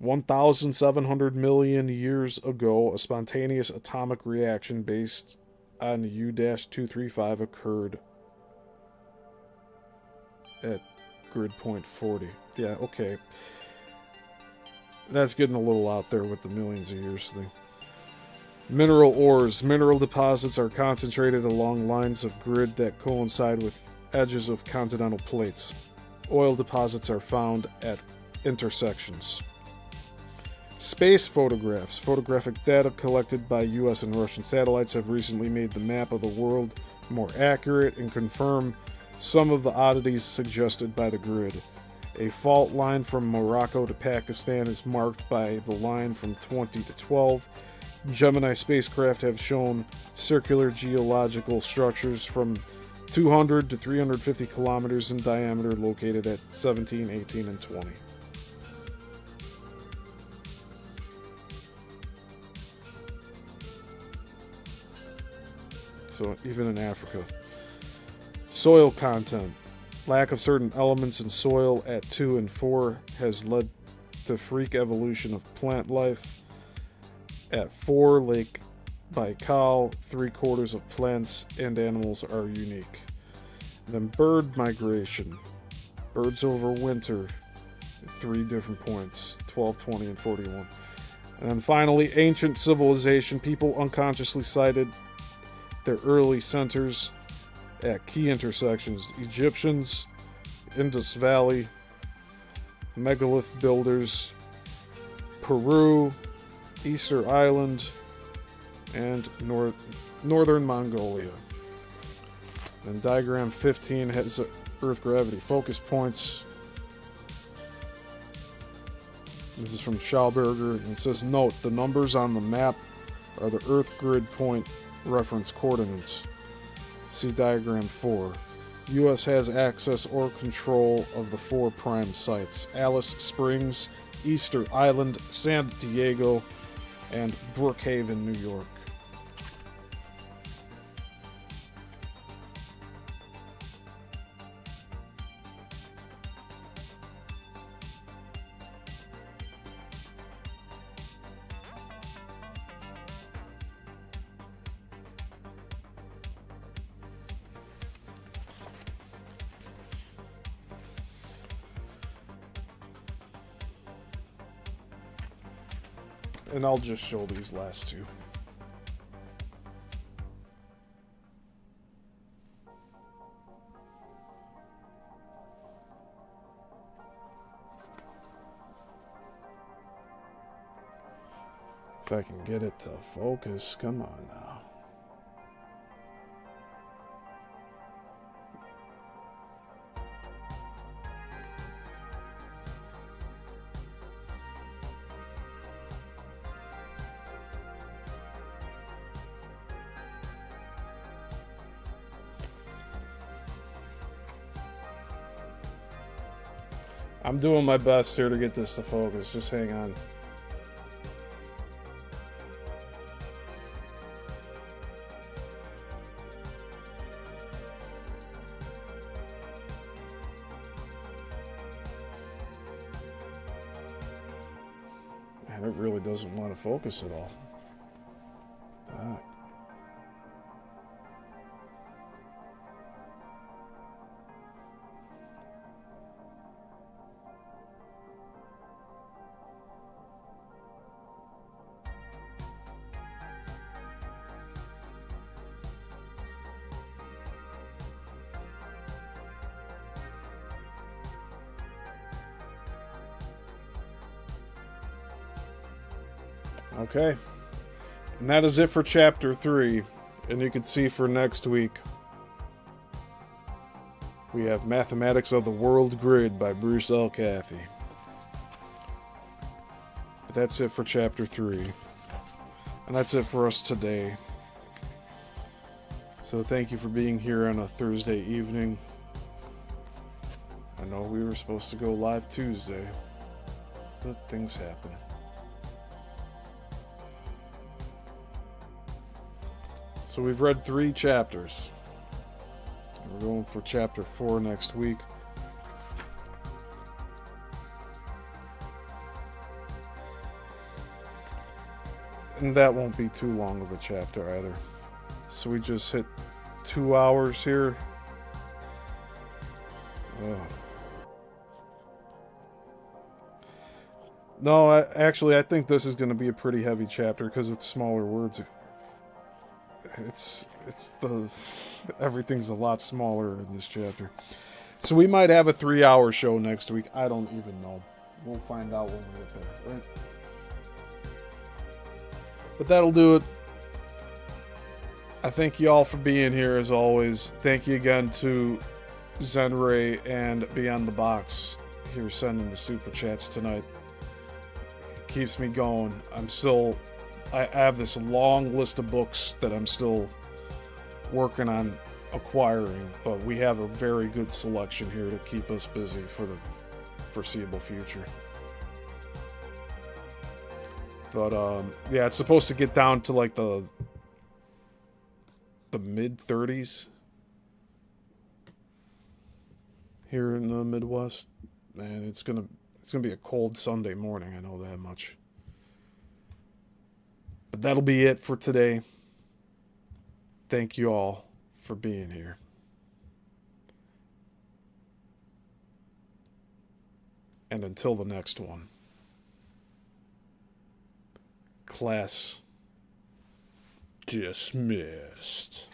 $1,700 million years ago, a spontaneous atomic reaction based on U-235 occurred at grid point 40. Yeah, okay. That's getting a little out there with the millions of years thing. Mineral ores. Mineral deposits are concentrated along lines of grid that coincide with edges of continental plates. Oil deposits are found at intersections. Space photographs. Photographic data collected by U.S. and Russian satellites have recently made the map of the world more accurate and confirm some of the oddities suggested by the grid. A fault line from Morocco to Pakistan is marked by the line from 20 to 12. Gemini spacecraft have shown circular geological structures from 200 to 350 kilometers in diameter located at 17, 18, and 20. So even in Africa. Soil content. Lack of certain elements in soil at 2 and 4 has led to freak evolution of plant life. At 4, Lake Baikal, 3/4 of plants and animals are unique. Then bird migration. Birds overwinter at 3 different points, 12, 20, and 41. And then finally, ancient civilization. People unconsciously sighted their early centers at key intersections. Egyptians, Indus Valley, megalith builders, Peru, Easter Island, and northern Mongolia. And diagram 15 has Earth gravity focus points. This is from Schauberger, and it says, note, the numbers on the map are the Earth grid point reference coordinates. See diagram 4. U.S. has access or control of the 4 prime sites: Alice Springs, Easter Island, San Diego, and Brookhaven, New York. And I'll just show these last two. If I can get it to focus, come on now. I'm doing my best here to get this to focus. Just hang on. Man, it really doesn't want to focus at all. Ah. Okay, and that is it for chapter 3. And you can see for next week, we have Mathematics of the World Grid by Bruce L. Cathy. But that's it for chapter 3. And that's it for us today. So thank you for being here on a Thursday evening. I know we were supposed to go live Tuesday, but things happen. So we've read 3 chapters. We're going for chapter 4 next week. And that won't be too long of a chapter either. So we just hit 2 hours here. Oh. No, actually, I think this is going to be a pretty heavy chapter because it's smaller words. It's the everything's a lot smaller in this chapter. So we might have a 3-hour show next week. I don't even know. We'll find out when we get there, right? But that'll do it. I thank you all for being here as always. Thank you again to Zenray and Beyond the Box here sending the super chats tonight. It keeps me going. I have this long list of books that I'm still working on acquiring, but we have a very good selection here to keep us busy for the foreseeable future. But yeah, it's supposed to get down to like the mid 30s here in the Midwest, and it's gonna be a cold Sunday morning. I know that much. But that'll be it for today. Thank you all for being here. And until the next one, class dismissed.